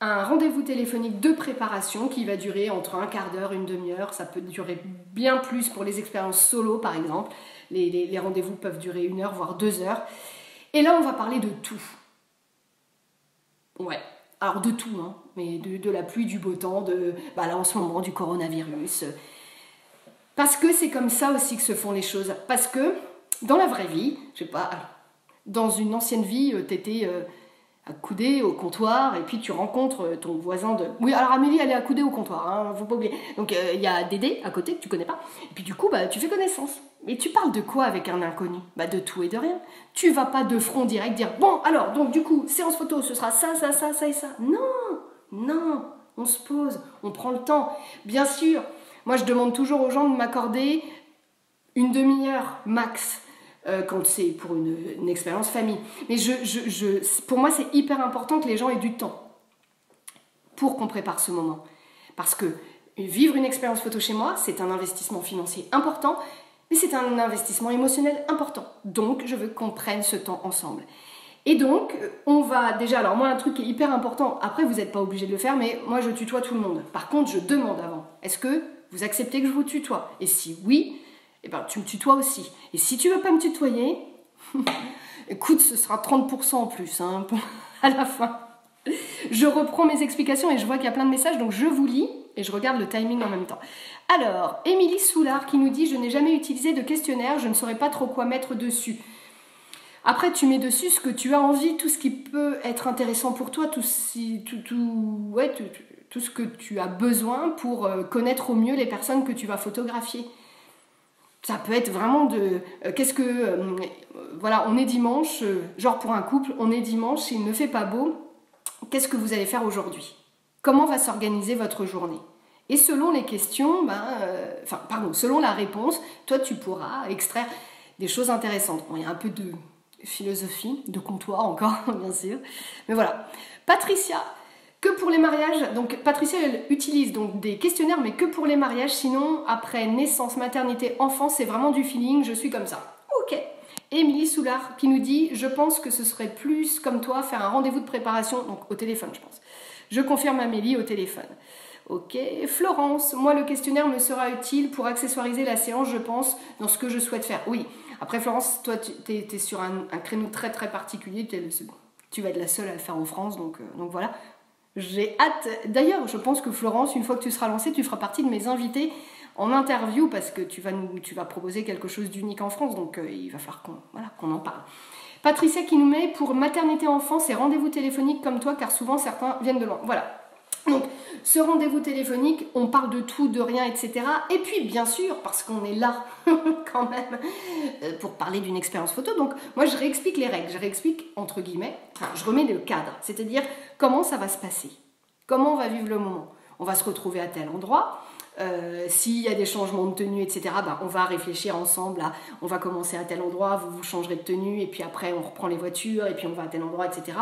un rendez-vous téléphonique de préparation qui va durer entre un quart d'heure, une demi-heure, ça peut durer bien plus pour les expériences solo par exemple, les rendez-vous peuvent durer 1 heure voire 2 heures, et là on va parler de tout. Ouais, alors de tout, hein, mais de la pluie, du beau temps, bah là en ce moment du coronavirus, parce que c'est comme ça aussi que se font les choses, parce que dans la vraie vie, je sais pas, dans une ancienne vie, t'étais accoudé au comptoir et puis tu rencontres ton voisin de... Oui, alors Amélie, elle est accoudée au comptoir, hein, faut pas oublier. Donc il y a Dédé à côté que tu connais pas. Et puis du coup, bah, tu fais connaissance. Mais tu parles de quoi avec un inconnu? Bah de tout et de rien. Tu vas pas de front direct dire, bon, alors, donc du coup, séance photo, ce sera ça et ça. Non, on se pose, on prend le temps. Bien sûr, moi je demande toujours aux gens de m'accorder une demi-heure max. Quand c'est pour une expérience famille. Mais pour moi, c'est hyper important que les gens aient du temps pour qu'on prépare ce moment. Parce que vivre une expérience photo chez moi, c'est un investissement financier important, mais c'est un investissement émotionnel important. Donc, je veux qu'on prenne ce temps ensemble. Et donc, on va déjà... Alors moi, un truc qui est hyper important, après, vous n'êtes pas obligé de le faire, mais moi, je tutoie tout le monde. Par contre, je demande avant, est-ce que vous acceptez que je vous tutoie? Et si oui... eh ben, tu me tutoies aussi. Et si tu veux pas me tutoyer, écoute, ce sera 30% en plus hein, à la fin. Je reprends mes explications et je vois qu'il y a plein de messages, donc je vous lis et je regarde le timing en même temps. Alors, Émilie Soulard qui nous dit « Je n'ai jamais utilisé de questionnaire, je ne saurais pas trop quoi mettre dessus. » Après, tu mets dessus ce que tu as envie, tout ce qui peut être intéressant pour toi, tout ce que tu as besoin pour connaître au mieux les personnes que tu vas photographier. Ça peut être vraiment voilà, on est dimanche, genre pour un couple, on est dimanche, il ne fait pas beau, qu'est-ce que vous allez faire aujourd'hui? Comment va s'organiser votre journée? Et selon les questions, selon la réponse, toi tu pourras extraire des choses intéressantes. Bon, il y a un peu de philosophie, de comptoir encore, bien sûr. Mais voilà. Patricia, que pour les mariages, donc Patricia elle utilise donc des questionnaires mais que pour les mariages, sinon après naissance, maternité, enfant, c'est vraiment du feeling, je suis comme ça. Ok. Émilie Soulard qui nous dit, je pense que ce serait plus comme toi faire un rendez-vous de préparation, donc au téléphone je pense. Je confirme Amélie au téléphone. Ok. Florence, moi le questionnaire me sera utile pour accessoiriser la séance, je pense, dans ce que je souhaite faire. Oui. Après Florence, toi tu es sur un créneau très particulier, tu vas être la seule à le faire en France, donc voilà. J'ai hâte. D'ailleurs, je pense que Florence, une fois que tu seras lancée, tu feras partie de mes invités en interview parce que tu vas proposer quelque chose d'unique en France, donc il va falloir qu'on en parle. Patricia qui nous met pour maternité enfant, c'est rendez-vous téléphonique comme toi, car souvent certains viennent de loin. Voilà. Donc, ce rendez-vous téléphonique, on parle de tout, de rien, etc. Et puis, bien sûr, parce qu'on est là quand même pour parler d'une expérience photo, donc moi je réexplique les règles, je réexplique entre guillemets, enfin, je remets le cadre, c'est-à-dire comment ça va se passer, comment on va vivre le moment. On va se retrouver à tel endroit, s'il y a des changements de tenue, etc., ben, on va réfléchir ensemble, à, on va commencer à tel endroit, vous changerez de tenue, et puis après on reprend les voitures, et puis on va à tel endroit, etc.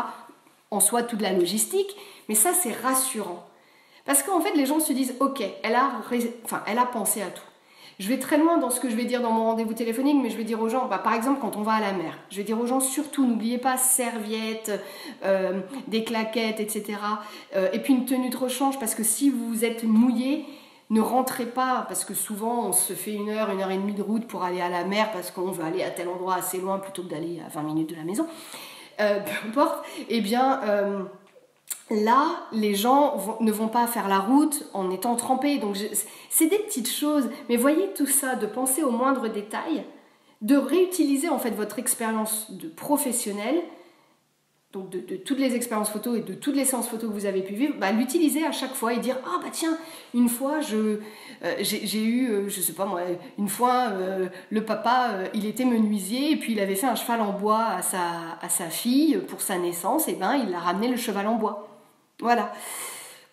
En soi, toute la logistique, mais ça c'est rassurant. Parce qu'en fait, les gens se disent, ok, elle a pensé à tout. Je vais très loin dans ce que je vais dire dans mon rendez-vous téléphonique, mais je vais dire aux gens, bah, par exemple, quand on va à la mer, je vais dire aux gens, surtout, n'oubliez pas serviettes, des claquettes, etc. Et puis une tenue de rechange, parce que si vous êtes mouillé, ne rentrez pas, parce que souvent, on se fait une heure et demie de route pour aller à la mer, parce qu'on veut aller à tel endroit assez loin, plutôt que d'aller à 20 minutes de la maison. Peu importe, eh bien... là, les gens ne vont pas faire la route en étant trempés. Donc, c'est des petites choses. Mais voyez tout ça, de penser aux moindres détails, de réutiliser en fait votre expérience de professionnel, donc de toutes les expériences photo et de toutes les séances photo que vous avez pu vivre, bah, l'utiliser à chaque fois et dire « Ah bah tiens, une fois, j'ai eu, je sais pas moi, une fois, le papa, il était menuisier et puis il avait fait un cheval en bois à sa fille pour sa naissance, et ben il a ramené le cheval en bois. » Voilà.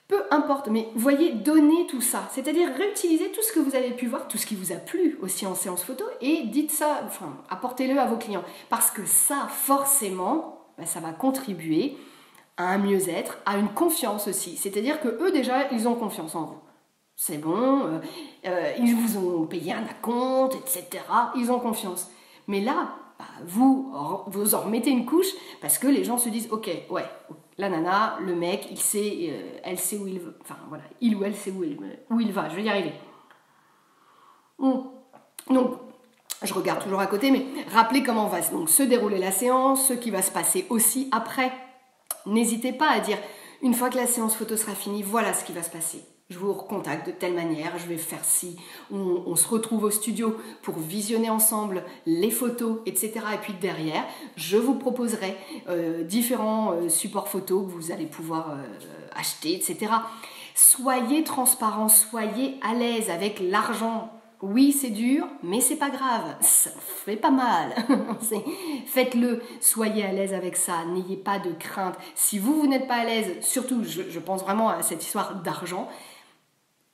Peu importe, mais voyez, donnez tout ça. C'est-à-dire réutilisez tout ce que vous avez pu voir, tout ce qui vous a plu aussi en séance photo, et dites ça, enfin, apportez-le à vos clients. Parce que ça, forcément, ben, ça va contribuer à un mieux-être, à une confiance aussi. C'est-à-dire que eux, déjà, ils ont confiance en vous. C'est bon, ils vous ont payé un acompte, etc. Ils ont confiance. Mais là, bah, vous en remettez une couche parce que les gens se disent, ok, ouais, la nana, le mec, il sait, elle sait où il veut. Enfin, voilà, il ou elle sait où il va. Je vais y arriver. Donc, je regarde toujours à côté, mais rappelez comment va donc se dérouler la séance, ce qui va se passer aussi après. N'hésitez pas à dire, une fois que la séance photo sera finie, voilà ce qui va se passer. Je vous recontacte de telle manière, je vais faire ci, on se retrouve au studio pour visionner ensemble les photos, etc. Et puis derrière, je vous proposerai différents supports photos que vous allez pouvoir acheter, etc. Soyez transparents, soyez à l'aise avec l'argent. Oui, c'est dur, mais c'est pas grave, ça fait pas mal. Faites-le, soyez à l'aise avec ça, n'ayez pas de crainte. Si vous n'êtes pas à l'aise, surtout, je pense vraiment à cette histoire d'argent,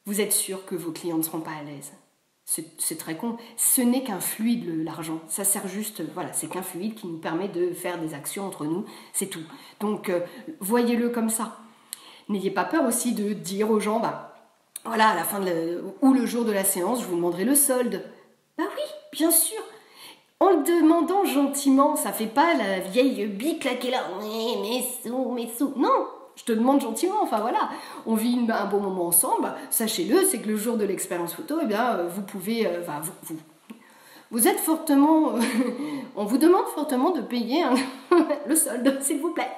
vous êtes sûr que vos clients ne seront pas à l'aise. C'est très con, ce n'est qu'un fluide l'argent, ça sert juste, voilà, c'est qu'un fluide qui nous permet de faire des actions entre nous, c'est tout. Donc, voyez-le comme ça. N'ayez pas peur aussi de dire aux gens, bah, voilà, à la fin ou le jour de la séance, je vous demanderai le solde. Bah oui, bien sûr. En le demandant gentiment, ça fait pas la vieille bille claquée là. Oui, mes sous. Non, je te demande gentiment. Enfin voilà, on vit un bon moment ensemble. Sachez-le, c'est que le jour de l'expérience photo, eh bien, vous pouvez, vous êtes fortement, on vous demande fortement de payer le solde, s'il vous plaît.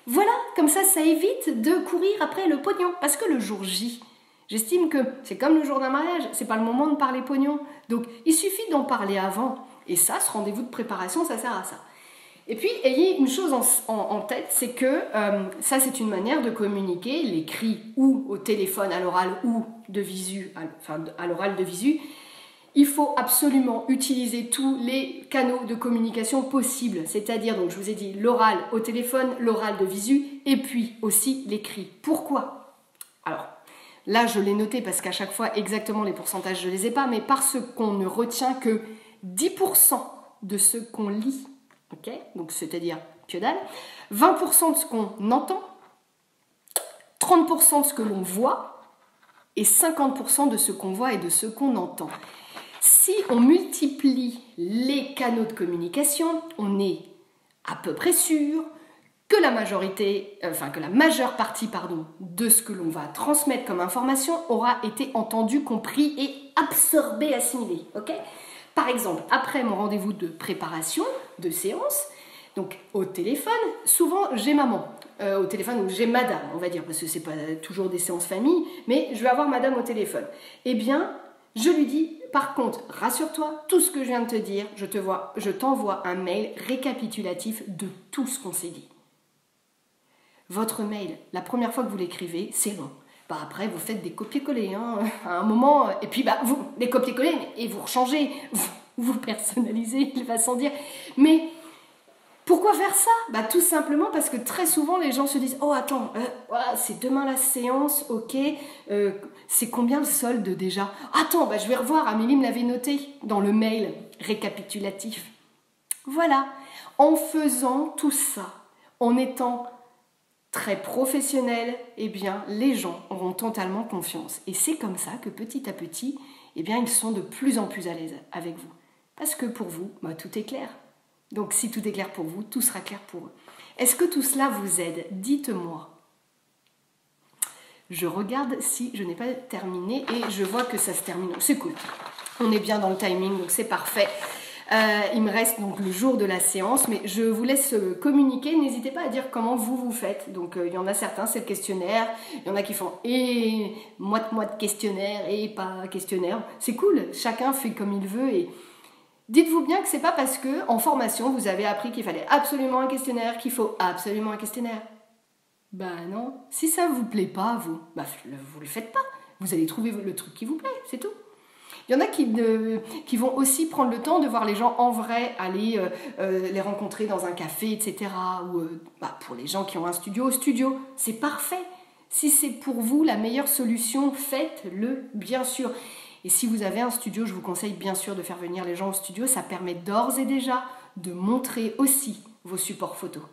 Voilà, comme ça évite de courir après le pognon. Parce que le jour J, j'estime que c'est comme le jour d'un mariage, c'est pas le moment de parler pognon. Donc, il suffit d'en parler avant. Et ça, ce rendez-vous de préparation, ça sert à ça. Et puis, ayez une chose en tête, c'est que ça, c'est une manière de communiquer, l'écrit ou au téléphone, à l'oral ou de visu, à l'oral de visu. Il faut absolument utiliser tous les canaux de communication possibles, c'est-à-dire, donc je vous ai dit, l'oral au téléphone, l'oral de visu, et puis aussi l'écrit. Pourquoi? Alors, là, je l'ai noté parce qu'à chaque fois, exactement les pourcentages, je ne les ai pas, mais parce qu'on ne retient que 10% de ce qu'on lit, okay, donc c'est-à-dire que dalle, 20% de ce qu'on entend, 30% de ce que l'on voit, et 50% de ce qu'on voit et de ce qu'on entend. Si on multiplie les canaux de communication, on est à peu près sûr que la majeure partie de ce que l'on va transmettre comme information aura été entendu, compris et absorbé, assimilé. Okay, par exemple, après mon rendez-vous de préparation de séance, donc au téléphone, souvent j'ai maman. Au téléphone, ou j'ai madame, on va dire, parce que c'est pas toujours des séances famille, mais je vais avoir madame au téléphone. Eh bien, je lui dis, par contre, rassure-toi, tout ce que je viens de te dire, je t'envoie un mail récapitulatif de tout ce qu'on s'est dit. votre mail, la première fois que vous l'écrivez, c'est long. Bah après, vous faites des copier-coller hein, à un moment, et puis bah, vous les copier-coller et vous rechangez, vous personnalisez de façon de dire. Mais pourquoi faire ça? Bah tout simplement parce que très souvent les gens se disent oh attends, voilà, c'est demain la séance, ok, c'est combien le solde déjà? Attends, bah je vais revoir, Amélie me l'avait noté dans le mail récapitulatif. Voilà, en faisant tout ça, en étant très professionnel, eh bien les gens auront totalement confiance. Et c'est comme ça que petit à petit, eh bien ils sont de plus en plus à l'aise avec vous. Parce que pour vous, bah, tout est clair. Donc si tout est clair pour vous, tout sera clair pour eux. Est-ce que tout cela vous aide? Dites-moi. Je regarde si je n'ai pas terminé et je vois que ça se termine. C'est cool. On est bien dans le timing, donc c'est parfait. Il me reste donc le jour de la séance, mais je vous laisse communiquer. N'hésitez pas à dire comment vous faites. Donc il y en a certains, c'est le questionnaire. Il y en a qui font et moite questionnaire et pas questionnaire. C'est cool. Chacun fait comme il veut et dites-vous bien que c'est pas parce que en formation vous avez appris qu'il fallait absolument un questionnaire qu'il faut absolument un questionnaire. Ben non. Si ça vous plaît pas, vous le faites pas. Vous allez trouver le truc qui vous plaît, c'est tout. Il y en a qui vont aussi prendre le temps de voir les gens en vrai, aller les rencontrer dans un café, etc. Ou pour les gens qui ont un studio, c'est parfait. Si c'est pour vous la meilleure solution, faites-le, bien sûr. Et si vous avez un studio, je vous conseille bien sûr de faire venir les gens au studio. Ça permet d'ores et déjà de montrer aussi vos supports photos.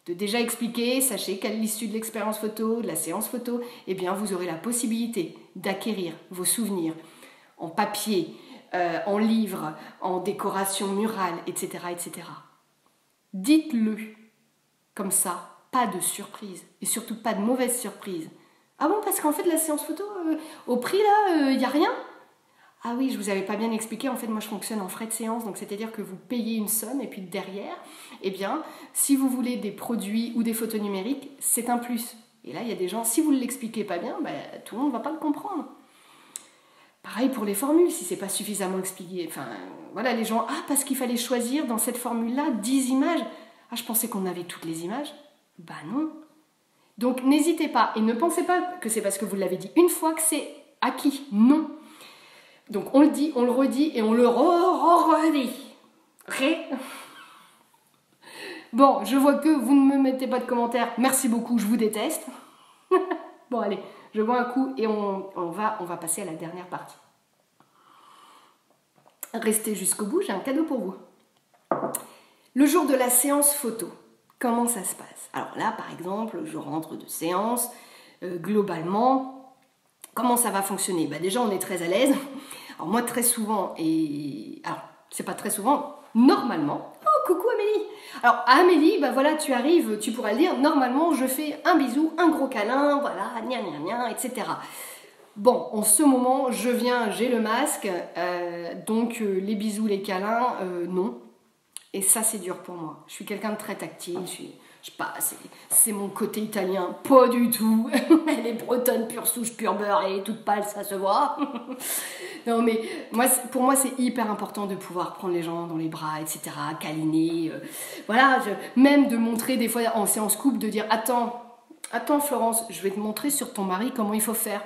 De déjà expliquer, sachez qu'à l'issue de l'expérience photo, de la séance photo, eh bien vous aurez la possibilité d'acquérir vos souvenirs en papier, en livre, en décoration murale, etc., etc. Dites-le comme ça, pas de surprise, et surtout pas de mauvaise surprise. Ah bon, parce qu'en fait la séance photo, au prix là, il n'y a rien? Ah oui, je vous avais pas bien expliqué, en fait moi je fonctionne en frais de séance, donc c'est-à-dire que vous payez une somme, et puis derrière, eh bien, si vous voulez des produits ou des photos numériques, c'est un plus. Et là, il y a des gens, si vous ne l'expliquez pas bien, tout le monde ne va pas le comprendre. Pareil pour les formules, si c'est pas suffisamment expliqué. Enfin, voilà, les gens, parce qu'il fallait choisir dans cette formule-là 10 images. Ah, je pensais qu'on avait toutes les images. Bah non. Donc n'hésitez pas, et ne pensez pas que c'est parce que vous l'avez dit une fois que c'est acquis. Non. Donc on le dit, on le redit, et on le redit. Bon, je vois que vous ne me mettez pas de commentaires. Merci beaucoup, je vous déteste. Bon, allez, je bois un coup et on va passer à la dernière partie. Restez jusqu'au bout, j'ai un cadeau pour vous. Le jour de la séance photo, comment ça se passe? Alors là, par exemple, je rentre de séance, globalement, comment ça va fonctionner? Déjà, on est très à l'aise. Alors moi, très souvent, alors, c'est pas très souvent, normalement... Oh, coucou Amélie! Alors, Amélie, voilà, tu arrives, tu pourras le dire, normalement, je fais un bisou, un gros câlin, voilà, gna gna gna, etc. Bon, en ce moment, je viens, j'ai le masque, donc les bisous, les câlins, non. Et ça, c'est dur pour moi. Je suis quelqu'un de très tactile, je sais pas, c'est mon côté italien, pas du tout. Elle est bretonne, pure souche, pure beurre, elle est toute pâle, ça se voit. Non mais, pour moi, c'est hyper important de pouvoir prendre les gens dans les bras, etc., câliner. Voilà, même de montrer des fois en séance couple, de dire, attends Florence, je vais te montrer sur ton mari comment il faut faire.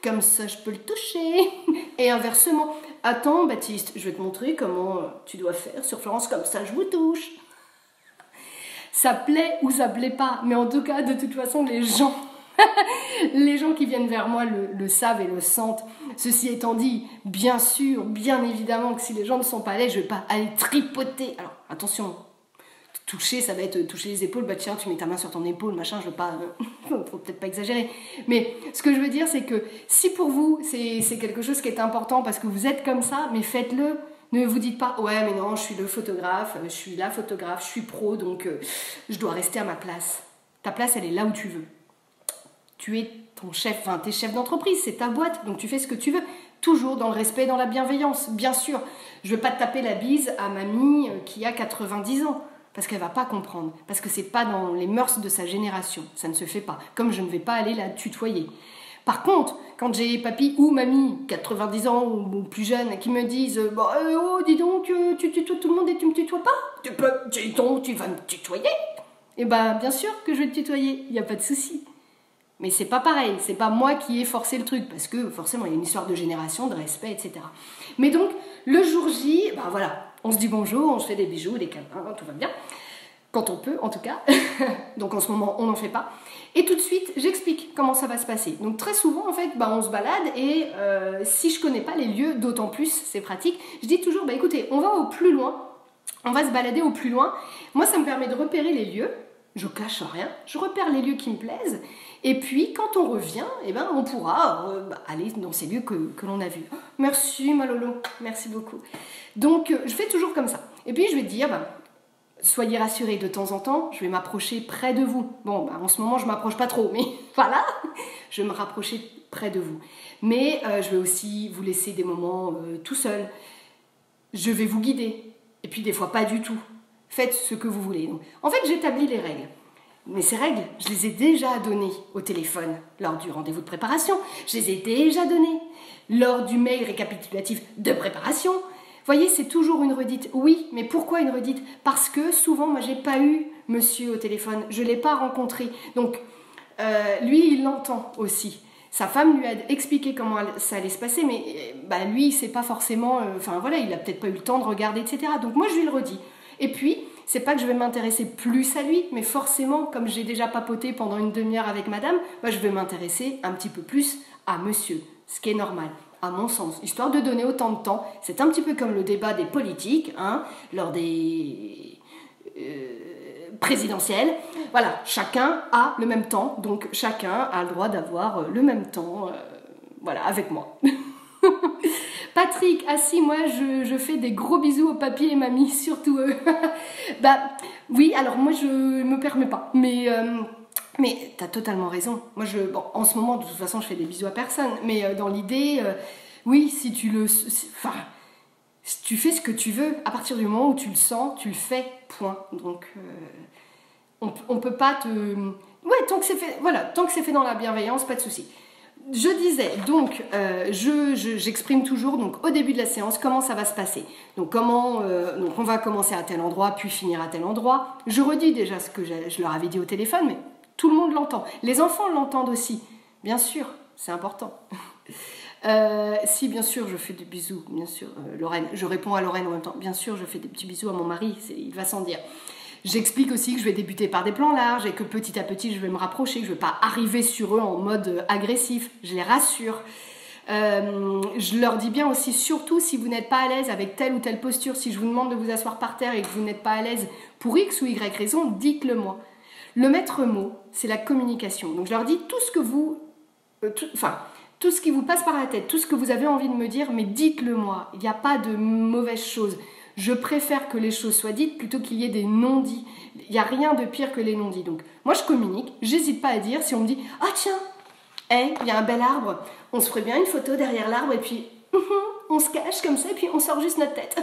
Comme ça, je peux le toucher. Et inversement, attends Baptiste, je vais te montrer comment tu dois faire sur Florence, comme ça je vous touche. Ça plaît ou ça plaît pas, mais en tout cas, de toute façon, les gens qui viennent vers moi le savent et le sentent. Ceci étant dit, bien sûr, bien évidemment que si les gens ne sont pas à l'aise, je ne vais pas aller tripoter. Alors, attention, toucher, ça va être toucher les épaules, tiens, tu mets ta main sur ton épaule, machin, je veux pas, faut peut-être pas exagérer. Mais ce que je veux dire, c'est que si pour vous, c'est quelque chose qui est important parce que vous êtes comme ça, mais faites-le. Ne vous dites pas, ouais, mais non, je suis le photographe, je suis la photographe, je suis pro, donc je dois rester à ma place. Ta place, elle est là où tu veux. Tu es ton chef, t'es chef d'entreprise, c'est ta boîte, donc tu fais ce que tu veux. Toujours dans le respect, dans la bienveillance, bien sûr. Je ne veux pas taper la bise à mamie qui a 90 ans. Parce qu'elle ne va pas comprendre, parce que ce n'est pas dans les mœurs de sa génération, ça ne se fait pas, comme je ne vais pas aller la tutoyer. Par contre, quand j'ai papy ou mamie, 90 ans ou plus jeune, qui me disent « Oh, dis donc, tu tutoies tout le monde et tu ne me tutoies pas ? Tu vas me tutoyer ?» Eh ben, bien sûr que je vais te tutoyer, il n'y a pas de souci. Mais c'est pas pareil, c'est pas moi qui ai forcé le truc, parce que forcément, il y a une histoire de génération, de respect, etc. Mais donc, le jour J, ben voilà, on se dit bonjour, on se fait des bisous, des câlins, tout va bien. Quand on peut, en tout cas. Donc en ce moment, on n'en fait pas. Et tout de suite, j'explique comment ça va se passer. Donc très souvent, en fait, on se balade et si je connais pas les lieux, d'autant plus, c'est pratique, je dis toujours, écoutez, on va au plus loin, on va se balader au plus loin. Moi, ça me permet de repérer les lieux, je cache rien, je repère les lieux qui me plaisent, et puis quand on revient, on pourra aller dans ces lieux que l'on a vus. Oh, merci ma Lolo, merci beaucoup. Donc je fais toujours comme ça. Et puis je vais dire, soyez rassurés, de temps en temps, je vais m'approcher près de vous. Bon, en ce moment, je ne m'approche pas trop, mais voilà, je vais me rapprocher près de vous. Mais je vais aussi vous laisser des moments tout seul. Je vais vous guider. Et puis des fois, pas du tout. Faites ce que vous voulez. Donc, en fait, j'établis les règles. Mais ces règles, je les ai déjà données au téléphone lors du rendez-vous de préparation. Je les ai déjà données lors du mail récapitulatif de préparation. Vous voyez, c'est toujours une redite. Oui, mais pourquoi une redite? Parce que souvent, moi, j'ai pas eu monsieur au téléphone. Je l'ai pas rencontré. Donc, lui, il l'entend aussi. Sa femme lui a expliqué comment ça allait se passer, mais lui, il sait pas forcément... il a peut-être pas eu le temps de regarder, etc. Donc, moi, je lui le redis. Et puis, c'est pas que je vais m'intéresser plus à lui, mais forcément, comme j'ai déjà papoté pendant une demi-heure avec madame, je vais m'intéresser un petit peu plus à monsieur, ce qui est normal, à mon sens. Histoire de donner autant de temps, c'est un petit peu comme le débat des politiques, lors des présidentielles. Voilà, chacun a le même temps, donc chacun a le droit d'avoir le même temps, avec moi. Patrick, si moi je fais des gros bisous au papy et mamie, surtout eux. Oui, alors moi je me permets pas, mais t'as totalement raison. Moi en ce moment de toute façon je fais des bisous à personne, mais dans l'idée, oui, si tu fais ce que tu veux, à partir du moment où tu le sens, tu le fais, point. Donc on peut pas te... Ouais, tant que c'est fait dans la bienveillance, pas de souci. Je disais, donc, j'exprime toujours, donc, au début de la séance, comment ça va se passer. Donc, donc, on va commencer à tel endroit, puis finir à tel endroit. Je redis déjà ce que je leur avais dit au téléphone, mais tout le monde l'entend. Les enfants l'entendent aussi, bien sûr, c'est important. Si, bien sûr, je fais des bisous, bien sûr, Lorraine, je réponds à Lorraine en même temps. Bien sûr, je fais des petits bisous à mon mari, il va sans dire. J'explique aussi que je vais débuter par des plans larges et que petit à petit, je vais me rapprocher, que je ne vais pas arriver sur eux en mode agressif. Je les rassure. Je leur dis bien aussi, surtout si vous n'êtes pas à l'aise avec telle ou telle posture, si je vous demande de vous asseoir par terre et que vous n'êtes pas à l'aise pour X ou Y raison, dites-le moi. Le maître mot, c'est la communication. Donc je leur dis tout ce que tout ce qui vous passe par la tête, tout ce que vous avez envie de me dire, mais dites-le moi. Il n'y a pas de mauvaises choses. Je préfère que les choses soient dites plutôt qu'il y ait des non-dits. Il n'y a rien de pire que les non-dits. Donc, moi, je communique. J'hésite pas à dire si on me dit « Ah tiens, il y a un bel arbre. On se ferait bien une photo derrière l'arbre et puis on se cache comme ça et puis on sort juste notre tête. »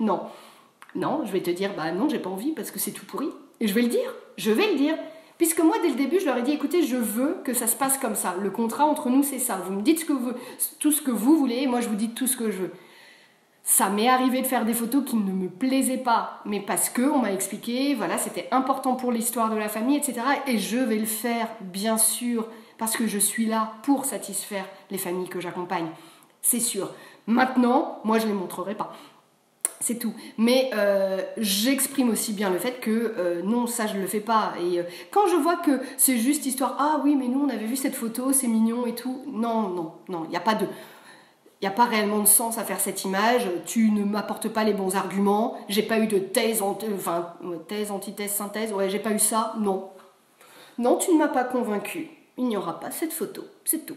Non. Non, je vais te dire « Bah non, j'ai pas envie parce que c'est tout pourri. » Et je vais le dire. Je vais le dire. Puisque moi, dès le début, je leur ai dit « Écoutez, je veux que ça se passe comme ça. Le contrat entre nous, c'est ça. Vous me dites tout ce que vous voulez et moi, je vous dis tout ce que je veux. » Ça m'est arrivé de faire des photos qui ne me plaisaient pas, mais parce qu'on m'a expliqué, voilà, c'était important pour l'histoire de la famille, etc. Et je vais le faire, bien sûr, parce que je suis là pour satisfaire les familles que j'accompagne. C'est sûr. Maintenant, moi, je ne les montrerai pas. C'est tout. Mais j'exprime aussi bien le fait que non, ça, je ne le fais pas. Et quand je vois que c'est juste histoire, ah oui, mais nous, on avait vu cette photo, c'est mignon et tout. Non, non, non, il n'y a pas de... Il n'y a pas réellement de sens à faire cette image, tu ne m'apportes pas les bons arguments, j'ai pas eu de thèse, antithèse, synthèse, ouais, j'ai pas eu ça, non. Non, tu ne m'as pas convaincu, il n'y aura pas cette photo, c'est tout.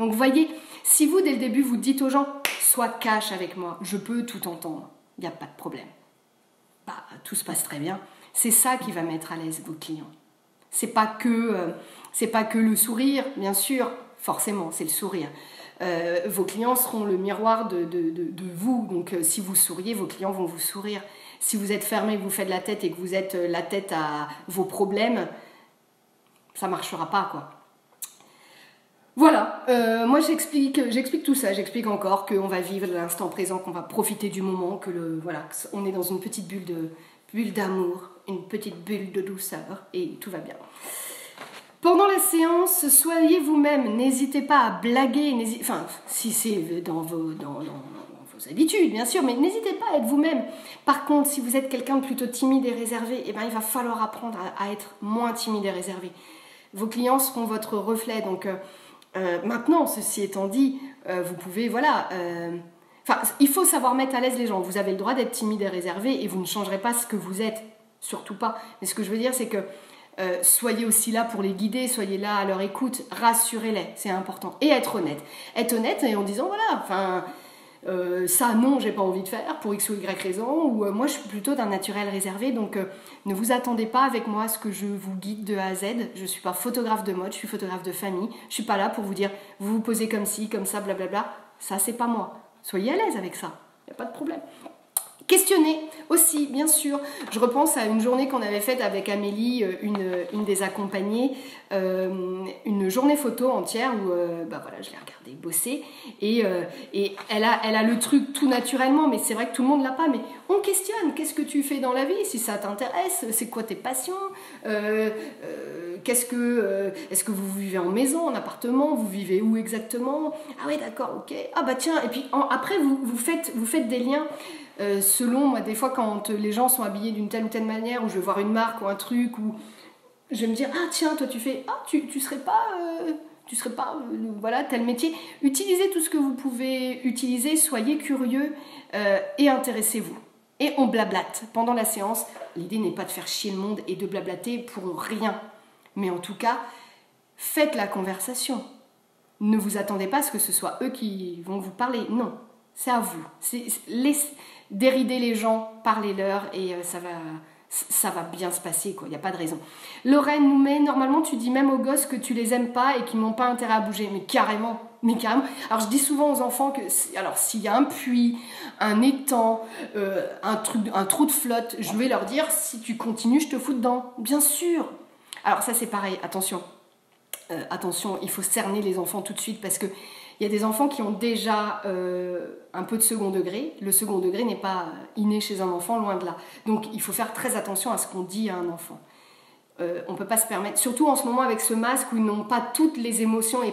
Donc, vous voyez, si vous, dès le début, vous dites aux gens, sois cash avec moi, je peux tout entendre, il n'y a pas de problème. Tout se passe très bien. C'est ça qui va mettre à l'aise vos clients. C'est pas que le sourire, bien sûr, forcément, c'est le sourire. Vos clients seront le miroir de vous. Donc, si vous souriez, vos clients vont vous sourire. Si vous êtes fermé, que vous faites la tête et que vous êtes la tête à vos problèmes, ça ne marchera pas, quoi. Voilà, moi j'explique tout ça. J'explique encore qu'on va vivre l'instant présent, qu'on va profiter du moment, on est dans une petite bulle d'amour, une petite bulle de douceur et tout va bien. Pendant la séance, soyez vous-même, n'hésitez pas à blaguer, enfin, si c'est dans vos habitudes, bien sûr, mais n'hésitez pas à être vous-même. Par contre, si vous êtes quelqu'un de plutôt timide et réservé, eh ben, il va falloir apprendre à être moins timide et réservé. Vos clients seront votre reflet, donc maintenant, ceci étant dit, vous pouvez, voilà... Enfin, il faut savoir mettre à l'aise les gens. Vous avez le droit d'être timide et réservé et vous ne changerez pas ce que vous êtes, surtout pas. Mais ce que je veux dire, c'est que soyez aussi là pour les guider, soyez là à leur écoute, rassurez-les, c'est important. Et être honnête. Être honnête en disant, voilà, enfin... ça non j'ai pas envie de faire pour X ou Y raison ou moi je suis plutôt d'un naturel réservé donc ne vous attendez pas avec moi à ce que je vous guide de A à Z. Je suis pas photographe de mode, je suis photographe de famille, je suis pas là pour vous dire vous vous posez comme ci, comme ça, blablabla, ça c'est pas moi, soyez à l'aise avec ça, y a pas de problème. Questionnez aussi, bien sûr. Je repense à une journée qu'on avait faite avec Amélie, une des accompagnées, une journée photo entière où voilà, je l'ai regardée bosser et elle a le truc tout naturellement, mais c'est vrai que tout le monde l'a pas. Mais on questionne, qu'est-ce que tu fais dans la vie, si ça t'intéresse, c'est quoi tes passions, est-ce que vous vivez en maison, en appartement, vous vivez où exactement? Ah oui, d'accord, ok. Ah bah tiens, et puis après vous faites des liens. Selon, moi, des fois, quand les gens sont habillés d'une telle ou telle manière, ou je vais voir une marque ou un truc, ou je vais me dire, ah tiens, toi tu fais, ah tu serais pas, voilà, tel métier. Utilisez tout ce que vous pouvez utiliser, soyez curieux et intéressez-vous. Et on blablate. Pendant la séance, l'idée n'est pas de faire chier le monde et de blablater pour rien. Mais en tout cas, faites la conversation. Ne vous attendez pas à ce que ce soit eux qui vont vous parler. Non, c'est à vous. Déridez les gens, parlez-leur et ça va bien se passer, quoi. Il n'y a pas de raison. Lorraine nous met, normalement tu dis même aux gosses que tu les aimes pas et qu'ils n'ont pas intérêt à bouger. Mais carrément. Alors je dis souvent aux enfants que alors s'il y a un puits, un étang, un trou de flotte, je vais leur dire si tu continues je te fous dedans. Bien sûr. Alors ça c'est pareil, attention. Attention, il faut cerner les enfants tout de suite parce que il y a des enfants qui ont déjà un peu de second degré. Le second degré n'est pas inné chez un enfant, loin de là. Donc il faut faire très attention à ce qu'on dit à un enfant. On ne peut pas se permettre, surtout en ce moment avec ce masque où ils n'ont pas toutes les émotions et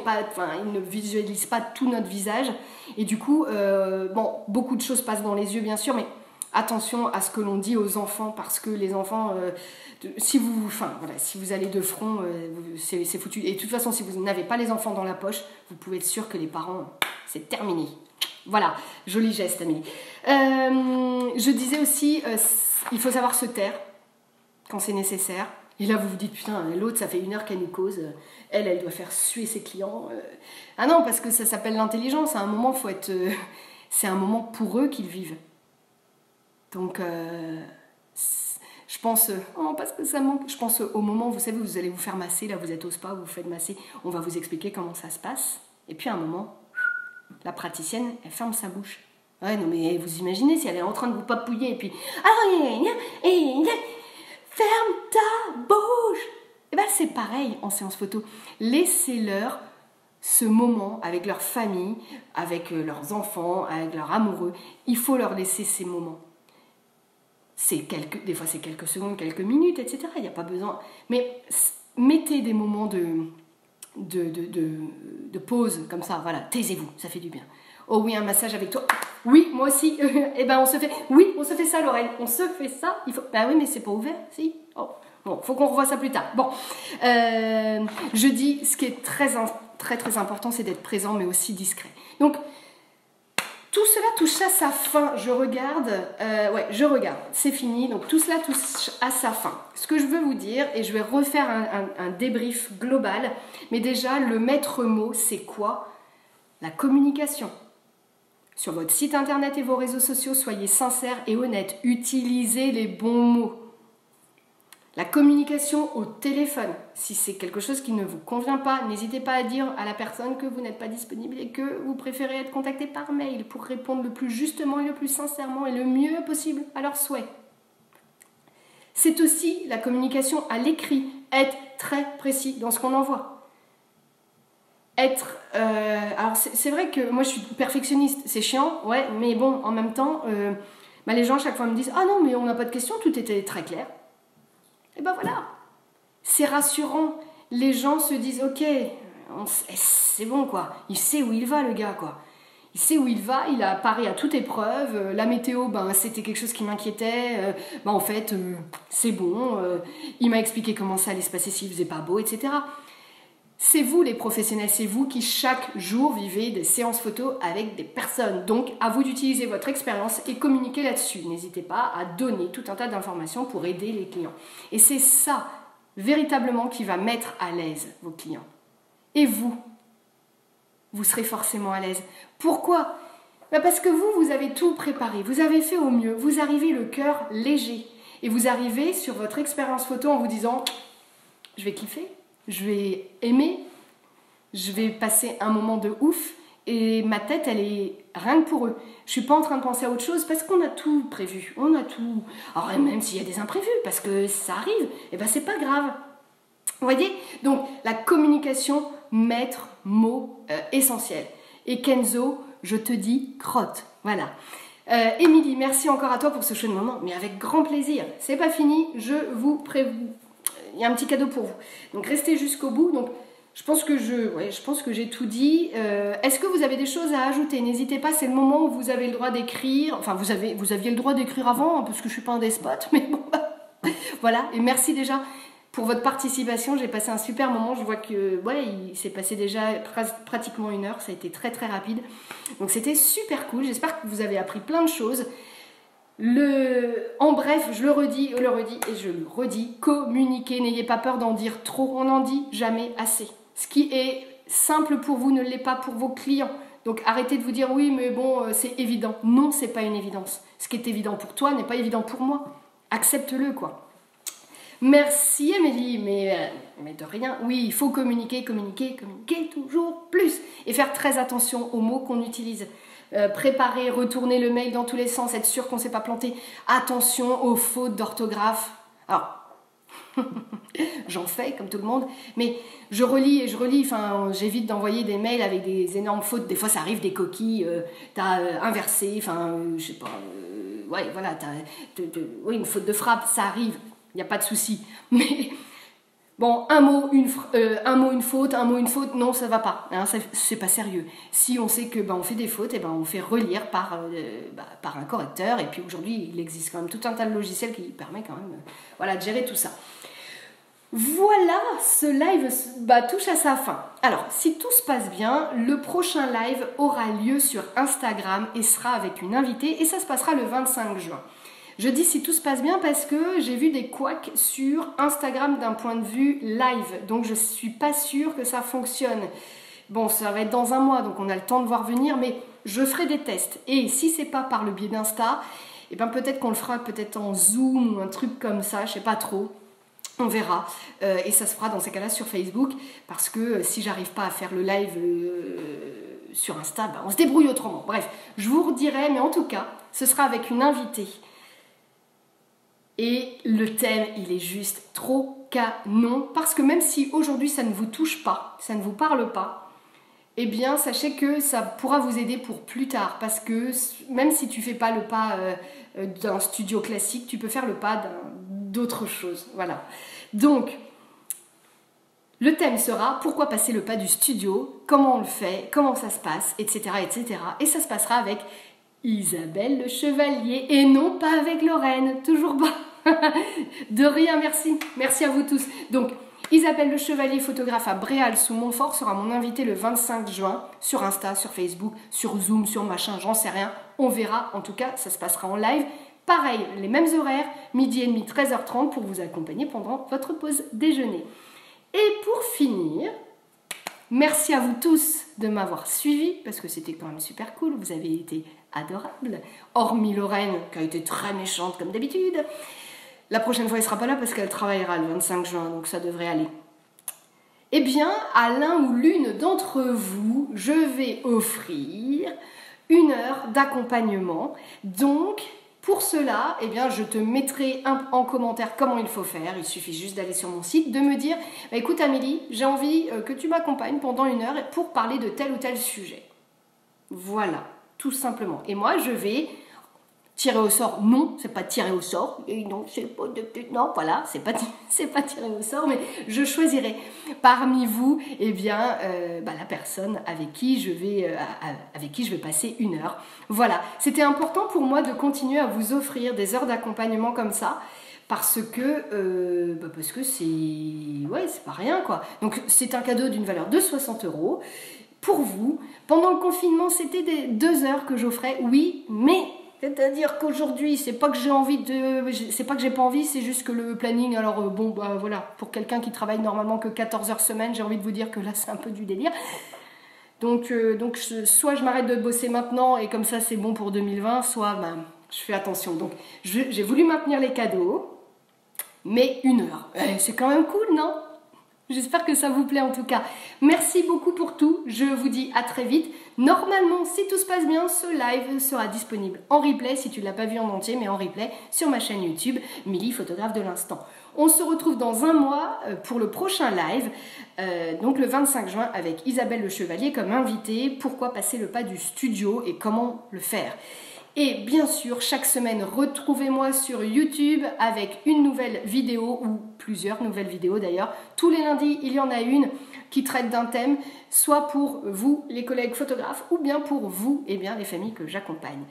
ils ne visualisent pas tout notre visage. Et du coup, beaucoup de choses passent dans les yeux bien sûr, mais attention à ce que l'on dit aux enfants parce que les enfants... si vous allez de front, c'est foutu. Et de toute façon, si vous n'avez pas les enfants dans la poche, vous pouvez être sûr que les parents, c'est terminé. Voilà, joli geste, Amélie. Je disais aussi, il faut savoir se taire quand c'est nécessaire. Et là, vous vous dites, putain, l'autre, ça fait 1 heure qu'elle nous cause. Elle doit faire suer ses clients. Ah non, parce que ça s'appelle l'intelligence. À un moment, c'est un moment pour eux qu'ils vivent. Donc... je pense, parce que ça manque, je pense au moment où vous savez, vous allez vous faire masser, là vous êtes au spa, vous vous faites masser, on va vous expliquer comment ça se passe. Et puis à un moment, la praticienne, elle ferme sa bouche. Ouais, non mais vous imaginez si elle est en train de vous papouiller et puis, ferme ta bouche. Et bien c'est pareil en séance photo. Laissez-leur ce moment avec leur famille, avec leurs enfants, avec leurs amoureux. Il faut leur laisser ces moments. Des fois c'est quelques secondes, quelques minutes, etc. Il n'y a pas besoin. Mais mettez des moments de pause comme ça, voilà, taisez-vous, ça fait du bien. Oh oui, un massage avec toi. Oui, moi aussi. Eh ben on se fait ça, Lorraine. On se fait ça. Bah oui, mais c'est pas ouvert, si. Oh. Bon, faut qu'on revoie ça plus tard. Bon, je dis, ce qui est très très important, c'est d'être présent, mais aussi discret. Donc tout cela touche à sa fin. Je regarde. C'est fini. Donc tout cela touche à sa fin. Ce que je veux vous dire, et je vais refaire un débrief global, mais déjà, le maître mot, c'est quoi? La communication. Sur votre site internet et vos réseaux sociaux, soyez sincères et honnêtes. Utilisez les bons mots. La communication au téléphone. Si c'est quelque chose qui ne vous convient pas, n'hésitez pas à dire à la personne que vous n'êtes pas disponible et que vous préférez être contacté par mail pour répondre le plus justement et le plus sincèrement et le mieux possible à leurs souhaits. C'est aussi la communication à l'écrit. Être très précis dans ce qu'on envoie. Alors c'est vrai que moi je suis perfectionniste, c'est chiant, ouais, mais bon, en même temps, les gens à chaque fois me disent « Ah non, mais on n'a pas de questions, tout était très clair. » Et ben voilà, c'est rassurant. Les gens se disent, ok, c'est bon quoi, il sait où il va le gars quoi. Il sait où il va, il a paré à toute épreuve, la météo, ben, c'était quelque chose qui m'inquiétait, ben, en fait, c'est bon, il m'a expliqué comment ça allait se passer s'il faisait pas beau, etc. C'est vous les professionnels, c'est vous qui chaque jour vivez des séances photos avec des personnes. Donc à vous d'utiliser votre expérience et communiquer là-dessus. N'hésitez pas à donner tout un tas d'informations pour aider les clients. Et c'est ça, véritablement, qui va mettre à l'aise vos clients. Et vous serez forcément à l'aise. Pourquoi ? Ben parce que vous avez tout préparé, vous avez fait au mieux, vous arrivez le cœur léger. Et vous arrivez sur votre expérience photo en vous disant « je vais kiffer ». Je vais aimer, je vais passer un moment de ouf et ma tête, elle est rien que pour eux. Je suis pas en train de penser à autre chose parce qu'on a tout prévu, on a tout. Alors même s'il y a des imprévus, parce que ça arrive, et ben c'est pas grave. Vous voyez ? Donc la communication, maître, mot essentiel. Et Kenzo, je te dis crotte. Voilà. Émilie, merci encore à toi pour ce chouette moment, mais avec grand plaisir. C'est pas fini, je vous préviens. Il y a un petit cadeau pour vous. Donc restez jusqu'au bout. Donc je pense que j'ai tout dit. Est-ce que vous avez des choses à ajouter? N'hésitez pas, c'est le moment où vous avez le droit d'écrire. Enfin, vous aviez le droit d'écrire avant, hein, parce que je suis pas un despote, mais bon. Voilà. Et merci déjà pour votre participation. J'ai passé un super moment. Je vois que il s'est passé déjà pratiquement 1 heure. Ça a été très très rapide. Donc c'était super cool. J'espère que vous avez appris plein de choses. En bref, je le redis et je le redis, communiquez, n'ayez pas peur d'en dire trop, on n'en dit jamais assez. Ce qui est simple pour vous ne l'est pas pour vos clients. Donc arrêtez de vous dire oui mais bon c'est évident. Non, c'est pas une évidence. Ce qui est évident pour toi n'est pas évident pour moi. Accepte-le quoi. Merci Amélie, mais de rien. Oui, il faut communiquer toujours plus. Et faire très attention aux mots qu'on utilise. Préparer, retourner le mail dans tous les sens, être sûr qu'on ne s'est pas planté. Attention aux fautes d'orthographe. Alors, j'en fais comme tout le monde, mais je relis et je relis. Enfin, j'évite d'envoyer des mails avec des énormes fautes. Des fois, ça arrive des coquilles, t'as inversé, enfin, je sais pas. Voilà, une faute de frappe, ça arrive. Il n'y a pas de souci. Mais bon, un mot, une faute, non, ça va pas. Hein, c'est pas sérieux. Si on sait que on fait des fautes, on fait relire par un correcteur. Et puis aujourd'hui, il existe quand même tout un tas de logiciels qui permet quand même de gérer tout ça. Voilà, ce live touche à sa fin. Alors, si tout se passe bien, le prochain live aura lieu sur Instagram et sera avec une invitée. Et ça se passera le 25 juin. Je dis si tout se passe bien parce que j'ai vu des couacs sur Instagram d'un point de vue live. Donc je ne suis pas sûre que ça fonctionne. Bon, ça va être dans 1 mois, donc on a le temps de voir venir, mais je ferai des tests. Et si c'est pas par le biais d'Insta, peut-être qu'on le fera peut-être en Zoom ou un truc comme ça, je sais pas trop. On verra. Et ça se fera dans ces cas-là sur Facebook, parce que si j'arrive pas à faire le live sur Insta, on se débrouille autrement. Bref, je vous redirai, mais en tout cas, ce sera avec une invitée. Et le thème, il est juste trop canon, parce que même si aujourd'hui ça ne vous touche pas, ça ne vous parle pas, sachez que ça pourra vous aider pour plus tard, parce que même si tu fais pas le pas d'un studio classique, tu peux faire le pas d'autre chose. Voilà. Donc, le thème sera pourquoi passer le pas du studio, comment on le fait, comment ça se passe, etc., etc. Et ça se passera avec Isabelle Le Chevalier et non pas avec Lorraine, toujours pas. De rien, merci. Merci à vous tous. Donc, Isabelle Le Chevalier, photographe à Bréal sous Montfort, sera mon invitée le 25 juin sur Insta, sur Facebook, sur Zoom, sur machin, j'en sais rien. On verra. En tout cas, ça se passera en live. Pareil, les mêmes horaires, 12h30, 13h30 pour vous accompagner pendant votre pause déjeuner. Et pour finir, merci à vous tous de m'avoir suivi parce que c'était quand même super cool. Vous avez été adorables. Hormis Lorraine qui a été très méchante comme d'habitude. La prochaine fois, elle ne sera pas là parce qu'elle travaillera le 25 juin, donc ça devrait aller. À l'un ou l'une d'entre vous, je vais offrir 1 heure d'accompagnement. Donc, pour cela, je te mettrai en commentaire comment il faut faire. Il suffit juste d'aller sur mon site, de me dire « Écoute Amélie, j'ai envie que tu m'accompagnes pendant 1 heure pour parler de tel ou tel sujet. » Voilà, tout simplement. Et moi, je vais Tirer au sort, non, c'est pas tirer au sort. Et non, c'est pas non, voilà, c'est pas tirer au sort, mais je choisirai parmi vous, eh bien, la personne avec qui je vais passer 1 heure. Voilà, c'était important pour moi de continuer à vous offrir des heures d'accompagnement comme ça. Parce que c'est pas rien quoi. Donc c'est un cadeau d'une valeur de 60 € pour vous. Pendant le confinement, c'était des 2 heures que j'offrais, oui, mais c'est-à-dire qu'aujourd'hui, c'est pas que j'ai pas envie, c'est juste que le planning, alors voilà, pour quelqu'un qui travaille normalement que 14 heures semaine, j'ai envie de vous dire que là c'est un peu du délire. Donc soit je m'arrête de bosser maintenant et comme ça c'est bon pour 2020, soit je fais attention. Donc j'ai voulu maintenir les cadeaux. Mais 1 heure, c'est quand même cool, non? J'espère que ça vous plaît en tout cas. Merci beaucoup pour tout, je vous dis à très vite. Normalement, si tout se passe bien, ce live sera disponible en replay, si tu ne l'as pas vu en entier, mais en replay sur ma chaîne YouTube, Milly, photographe de l'instant. On se retrouve dans un mois pour le prochain live, donc le 25 juin avec Isabelle Le Chevalier comme invitée. Pourquoi passer le pas du studio et comment le faire? Et bien sûr, chaque semaine, retrouvez-moi sur YouTube avec une nouvelle vidéo ou plusieurs nouvelles vidéos d'ailleurs. Tous les lundis, il y en a une qui traite d'un thème, soit pour vous, les collègues photographes, ou bien pour vous, les familles que j'accompagne.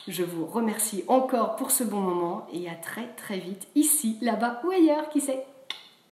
Je vous remercie encore pour ce bon moment et à très très vite, ici, là-bas ou ailleurs, qui sait.